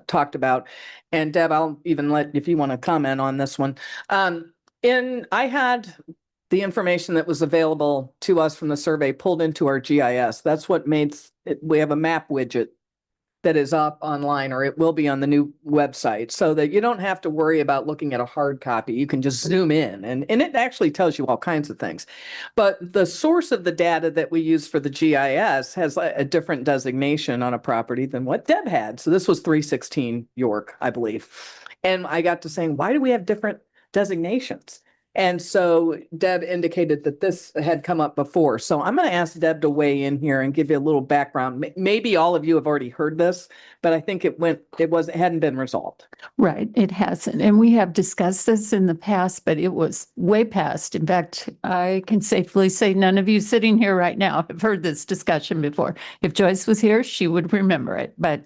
talked about. And Deb, I'll even let, if you want to comment on this one. I had the information that was available to us from the survey pulled into our GIS. That's what made it, we have a map widget that is up online, or it will be on the new website, so that you don't have to worry about looking at a hard copy. You can just zoom in, and it actually tells you all kinds of things. But the source of the data that we use for the GIS has a different designation on a property than what Deb had. So this was 316 York, I believe. And I got to saying, why do we have different designations? And so Deb indicated that this had come up before. So I'm going to ask Deb to weigh in here and give you a little background. Maybe all of you have already heard this, but I think it hadn't been resolved. Right, it hasn't. And we have discussed this in the past, but it was way past. In fact, I can safely say none of you sitting here right now have heard this discussion before. If Joyce was here, she would remember it, but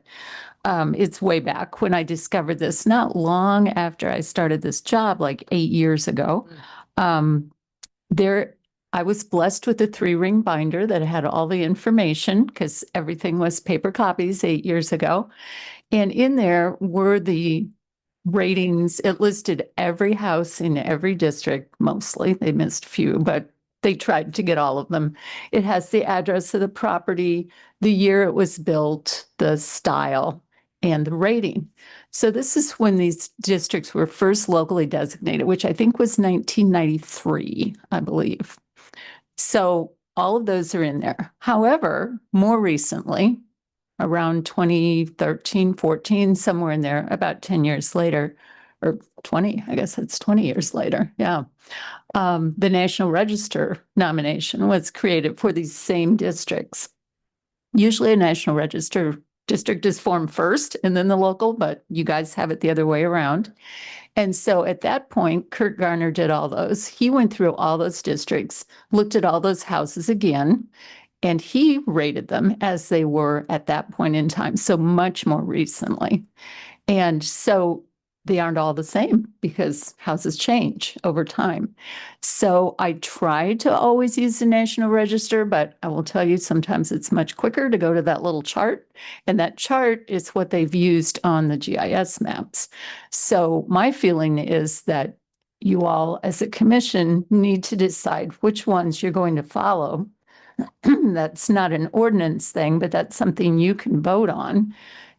it's way back when I discovered this, not long after I started this job, like 8 years ago. I was blessed with a 3-ring binder that had all the information, because everything was paper copies 8 years ago. And in there were the ratings. It listed every house in every district, mostly. They missed a few, but they tried to get all of them. It has the address of the property, the year it was built, the style, and the rating. So this is when these districts were first locally designated, which I think was 1993, I believe. So all of those are in there. However, more recently, around 2013, 14, somewhere in there, about 10 years later, or 20, I guess it's 20 years later. Yeah. The National Register nomination was created for these same districts. Usually a National Register district is formed first and then the local, but you guys have it the other way around. And so at that point, Kurt Garner did all those. He went through all those districts, looked at all those houses again, and he rated them as they were at that point in time. So much more recently. And so they aren't all the same because houses change over time. So I try to always use the National Register, but I will tell you sometimes it's much quicker to go to that little chart. And that chart is what they've used on the GIS maps. So my feeling is that you all as a commission need to decide which ones you're going to follow. That's not an ordinance thing, but that's something you can vote on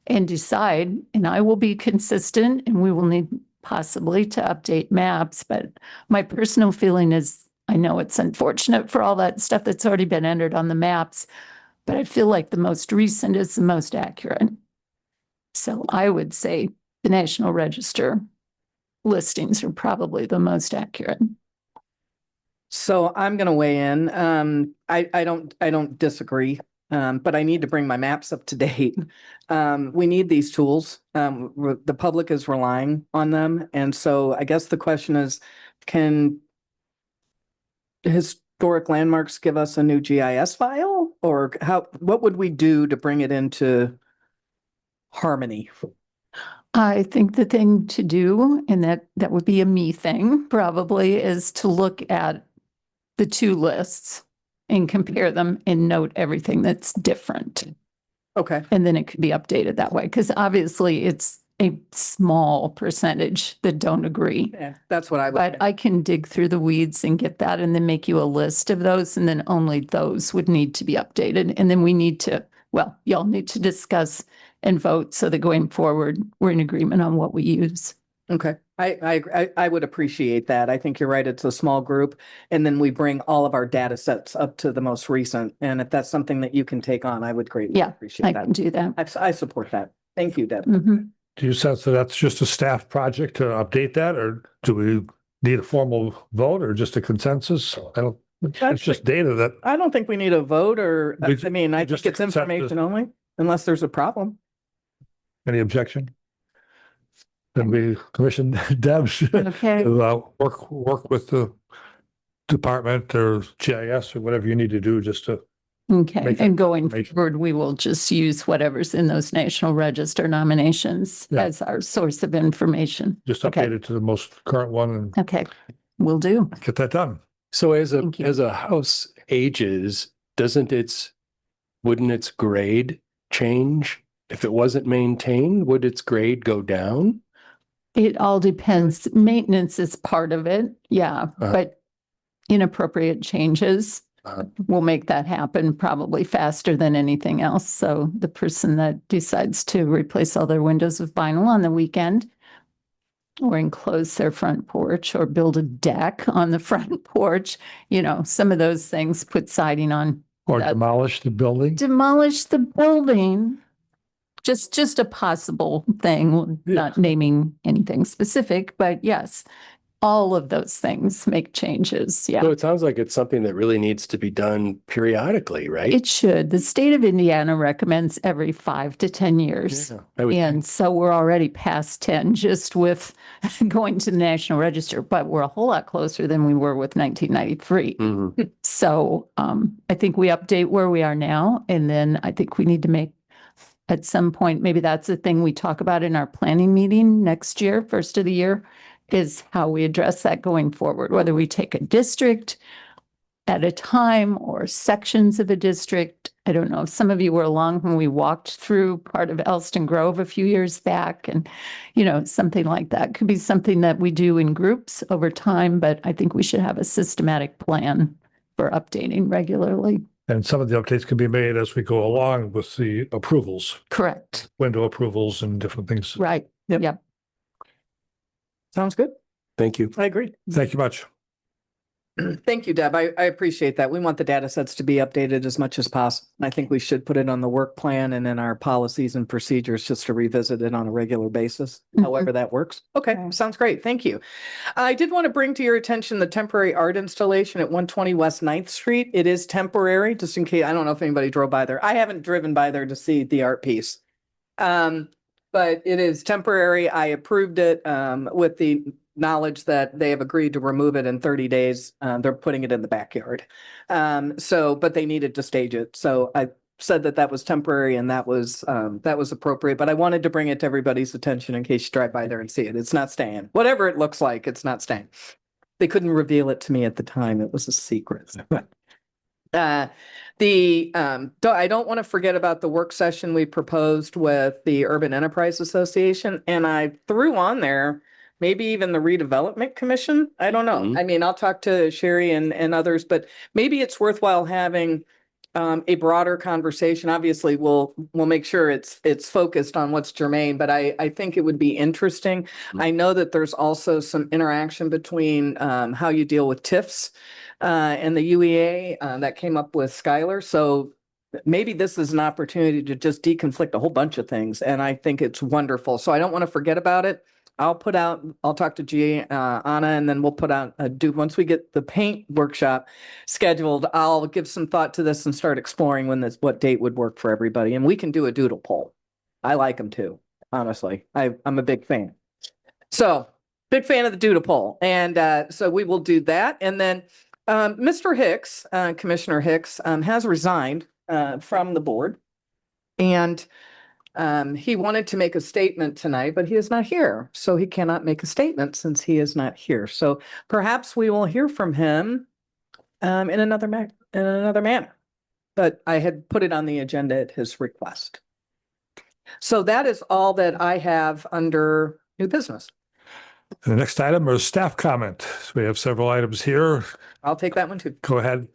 and decide, and I will be consistent, and we will need possibly to update maps. But my personal feeling is, I know it's unfortunate for all that stuff that's already been entered on the maps, but I feel like the most recent is the most accurate. So I would say the National Register listings are probably the most accurate. So I'm gonna weigh in. I don't disagree. But I need to bring my maps up to date. We need these tools. The public is relying on them. And so I guess the question is, can historic landmarks give us a new GIS file? Or what would we do to bring it into harmony? I think the thing to do, and that would be a me thing probably, is to look at the two lists and compare them and note everything that's different. Okay. And then it could be updated that way, because obviously it's a small percentage that don't agree. Yeah, that's what I would. But I can dig through the weeds and get that and then make you a list of those, and then only those would need to be updated. And then we need to, well, y'all need to discuss and vote so that going forward, we're in agreement on what we use. Okay, I would appreciate that. I think you're right. It's a small group. And then we bring all of our data sets up to the most recent. And if that's something that you can take on, I would greatly Yeah, appreciate I that. can do that. I support that. Thank you, Deb. Mhm. Do you sense that that's just a staff project to update that, or do we need a formal vote or just a consensus? It's just data that, I don't think we need a vote or, We- I mean, I just think it's accept it. information only, unless there's a problem. any objection? Then we commission Deb Okay. to work with the department or GIS or whatever you need to do just to, Okay, Make that and going information. forward, we will just use whatever's in those National Register nominations Yeah. as our source of information. just Okay. update it to the most current one and Okay, will do. get that done. So as Thank you. a house ages, wouldn't its grade change? If it wasn't maintained, would its grade go down? It all depends. Maintenance is part of it, yeah, but inappropriate changes will make that happen probably faster than anything else. So the person that decides to replace all their windows with vinyl on the weekend or enclose their front porch or build a deck on the front porch, some of those things, put siding on, Or That- demolish the building. demolish the building. Just a possible thing, not naming anything specific, but yes, all of those things make changes. So Yeah, it sounds like it's something that really needs to be done periodically, right? it should. The state of Indiana recommends every 5 to 10 years. Yeah, I would And so we're already past 10 just with going to the National Register, but we're a whole lot closer than we were with 1993. Mhm. So I think we update where we are now, and then I think we need to make at some point, maybe that's the thing we talk about in our planning meeting next year, first of the year, is how we address that going forward, whether we take a district at a time or sections of a district. I don't know if some of you were along when we walked through part of Elston Grove a few years back, and, something like that could be something that we do in groups over time, but I think we should have a systematic plan for updating regularly. And some of the updates can be made as we go along with the approvals, Correct. window approvals and different things. Right. Yep. Yep. Sounds good. Thank you. I agree. Thank you much. Thank you, Deb. I appreciate that. We want the data sets to be updated as much as possible. I think we should put it on the work plan and in our policies and procedures just to revisit it on a regular basis, Mhm. however that works. Okay, Okay. sounds great. Thank you. I did want to bring to your attention the temporary art installation at 120 West 9th Street. It is temporary, just in case, I don't know if anybody drove by there. I haven't driven by there to see the art piece. But it is temporary. I approved it with the knowledge that they have agreed to remove it in 30 days. They're putting it in the backyard. But they needed to stage it. So I said that was temporary and that was appropriate, but I wanted to bring it to everybody's attention in case you drive by there and see it. It's not staying. Whatever it looks like, it's not staying. They couldn't reveal it to me at the time. It was a secret. I don't want to forget about the work session we proposed with the Urban Enterprise Association, and I threw on there maybe even the redevelopment commission. I don't know. Mhm. I mean, I'll talk to Sherry and others, but maybe it's worthwhile having a broader conversation. Obviously, we'll make sure it's focused on what's germane, but I think it would be interesting. I know that there's also some interaction between how you deal with TIFs and the UEA that came up with Skylar. So maybe this is an opportunity to just deconflict a whole bunch of things, and I think it's wonderful. So I don't want to forget about it. I'll talk to Anna, and then we'll put out once we get the paint workshop scheduled, I'll give some thought to this and start exploring what date would work for everybody. And we can do a doodle poll. I like them too, honestly. I'm a big fan. So big fan of the doodle poll. And so we will do that. And then Mr. Hicks, Commissioner Hicks, has resigned from the board. And he wanted to make a statement tonight, but he is not here. So he cannot make a statement since he is not here. So perhaps we will hear from him in another manner. But I had put it on the agenda at his request. So that is all that I have under new business. The next item is staff comment. So we have several items here. I'll take that one too. Go ahead.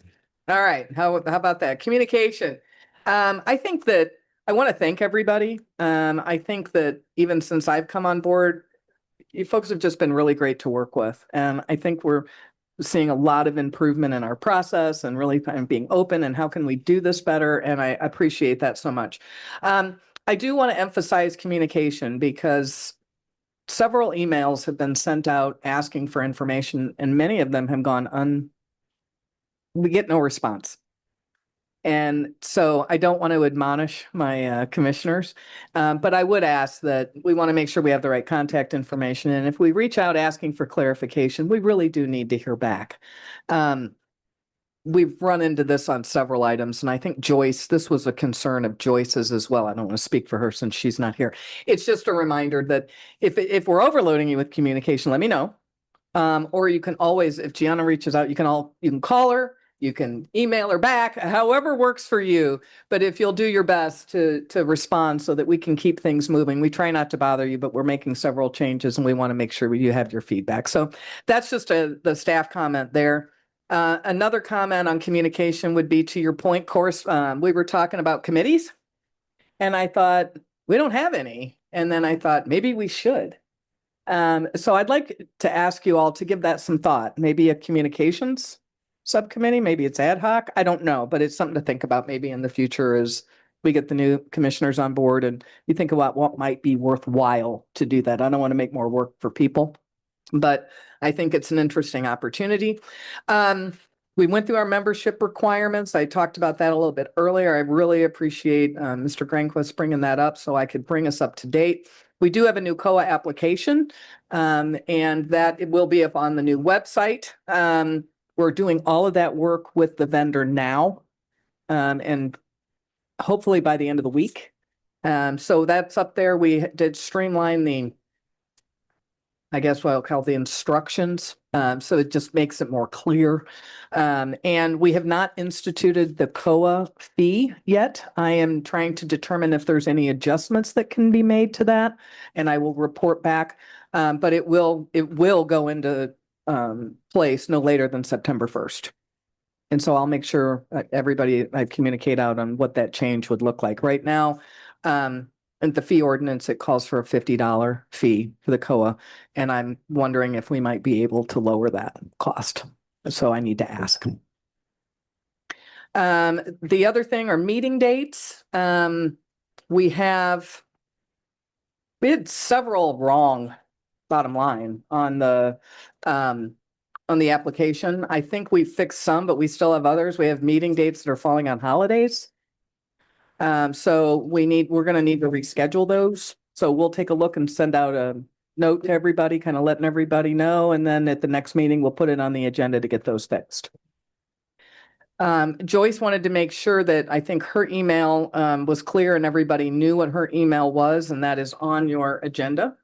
All right. How about that? Communication. I think that I want to thank everybody. I think that even since I've come on board, you folks have just been really great to work with. And I think we're seeing a lot of improvement in our process and really kind of being open and how can we do this better. And I appreciate that so much. I do want to emphasize communication because several emails have been sent out asking for information and many of them have gone we get no response. And so I don't want to admonish my commissioners, but I would ask that we want to make sure we have the right contact information. And if we reach out asking for clarification, we really do need to hear back. We've run into this on several items, and I think Joyce, this was a concern of Joyce's as well. I don't want to speak for her since she's not here. It's just a reminder that if we're overloading you with communication, let me know. Or you can always, if Gianna reaches out, you can call her. You can email her back, however works for you. But if you'll do your best to respond so that we can keep things moving. We try not to bother you, but we're making several changes and we want to make sure you have your feedback. So that's just the staff comment there. Another comment on communication would be to your point, course, we were talking about committees and I thought we don't have any. And then I thought maybe we should. So I'd like to ask you all to give that some thought, maybe a communications subcommittee, maybe it's ad hoc. I don't know, but it's something to think about maybe in the future as we get the new commissioners on board and you think about what might be worthwhile to do that. I don't want to make more work for people, but I think it's an interesting opportunity. We went through our membership requirements. I talked about that a little bit earlier. I really appreciate Mr. Granquist bringing that up so I could bring us up to date. We do have a new COA application and that it will be up on the new website. We're doing all of that work with the vendor now, and hopefully by the end of the week. So that's up there. We did streamline I guess what I'll call the instructions. So it just makes it more clear. And we have not instituted the COA fee yet. I am trying to determine if there's any adjustments that can be made to that, and I will report back. But it will go into place no later than September 1st. And so I'll make sure I communicate out on what that change would look like. Right now, in the fee ordinance, it calls for a $50 fee for the COA. And I'm wondering if we might be able to lower that cost. So I need to ask. The other thing are meeting dates. We had several wrong, bottom line, on the application. I think we fixed some, but we still have others. We have meeting dates that are falling on holidays. So we're going to need to reschedule those. So we'll take a look and send out a note to everybody, kind of letting everybody know. And then at the next meeting, we'll put it on the agenda to get those fixed. Joyce wanted to make sure that I think her email was clear and everybody knew what her email was, and that is on your agenda.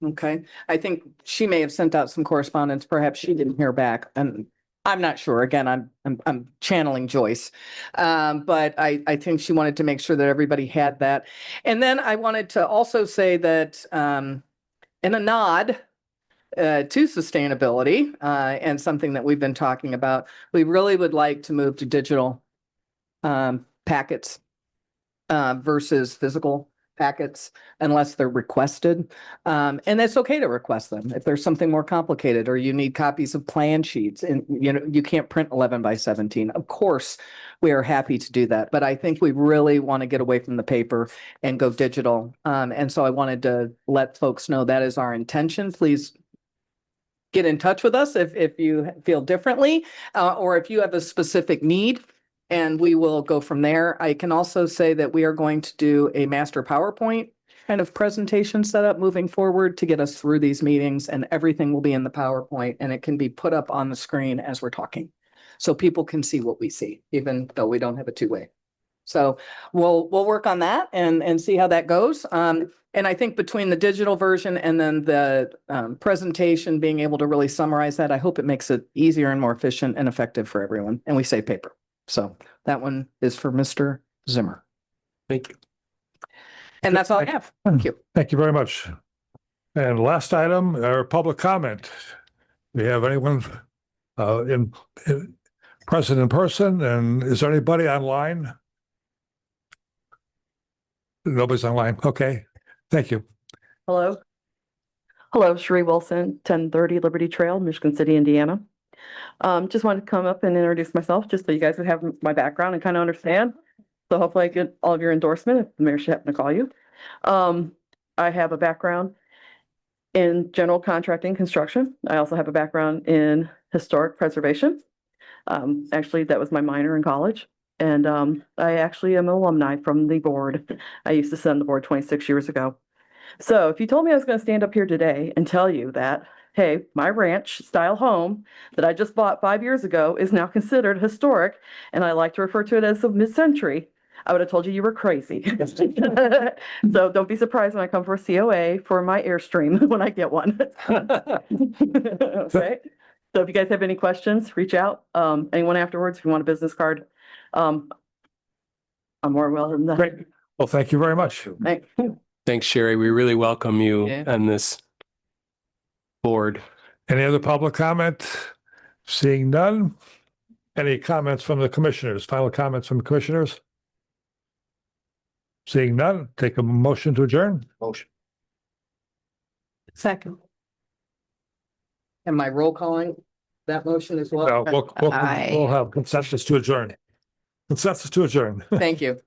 Okay. I think she may have sent out some correspondence. Perhaps she didn't hear back, and I'm not sure. Again, I'm channeling Joyce, but I think she wanted to make sure that everybody had that. And then I wanted to also say that in a nod to sustainability and something that we've been talking about, we really would like to move to digital packets versus physical packets unless they're requested. And it's okay to request them if there's something more complicated or you need copies of plan sheets and you can't print 11 by 17. Of course, we are happy to do that, but I think we really want to get away from the paper and go digital. And so I wanted to let folks know that is our intention. Please get in touch with us if you feel differently, or if you have a specific need, and we will go from there. I can also say that we are going to do a master PowerPoint kind of presentation setup moving forward to get us through these meetings, and everything will be in the PowerPoint and it can be put up on the screen as we're talking. So people can see what we see, even though we don't have a two-way. So we'll work on that and see how that goes. And I think between the digital version and then the presentation, being able to really summarize that, I hope it makes it easier and more efficient and effective for everyone. And we save paper. So that one is for Mr. Zimmer. Thank you. And that's all I have. Thank you. Thank you very much. And last item, our public comment. Do we have anyone present in person? And is there anybody online? Nobody's online. Okay. Thank you. Hello. Hello, Sheree Wilson, 1030 Liberty Trail, Michigan City, Indiana. Just wanted to come up and introduce myself just so you guys would have my background and kind of understand. So hopefully I get all of your endorsement if the mayor should happen to call you. I have a background in general contracting construction. I also have a background in historic preservation. Actually, that was my minor in college. And I actually am an alumni from the board. I used to sit on the board 26 years ago. So if you told me I was going to stand up here today and tell you that, hey, my ranch style home that I just bought 5 years ago is now considered historic, and I like to refer to it as the mid-century, I would have told you were crazy. So don't be surprised when I come for a COA for my Airstream when I get one. Okay. So if you guys have any questions, reach out. Anyone afterwards, if you want a business card, I'm more welcome. Great. Well, thank you very much. Thanks, Sherry. We really welcome you Yeah. on this board. Any other public comment? Seeing none. Any comments from the commissioners? Final comments from the commissioners? Seeing none, take a motion to adjourn. Motion. Second. Am I roll calling that motion as well? We'll have consensus to adjourn. Consensus to adjourn. Thank you.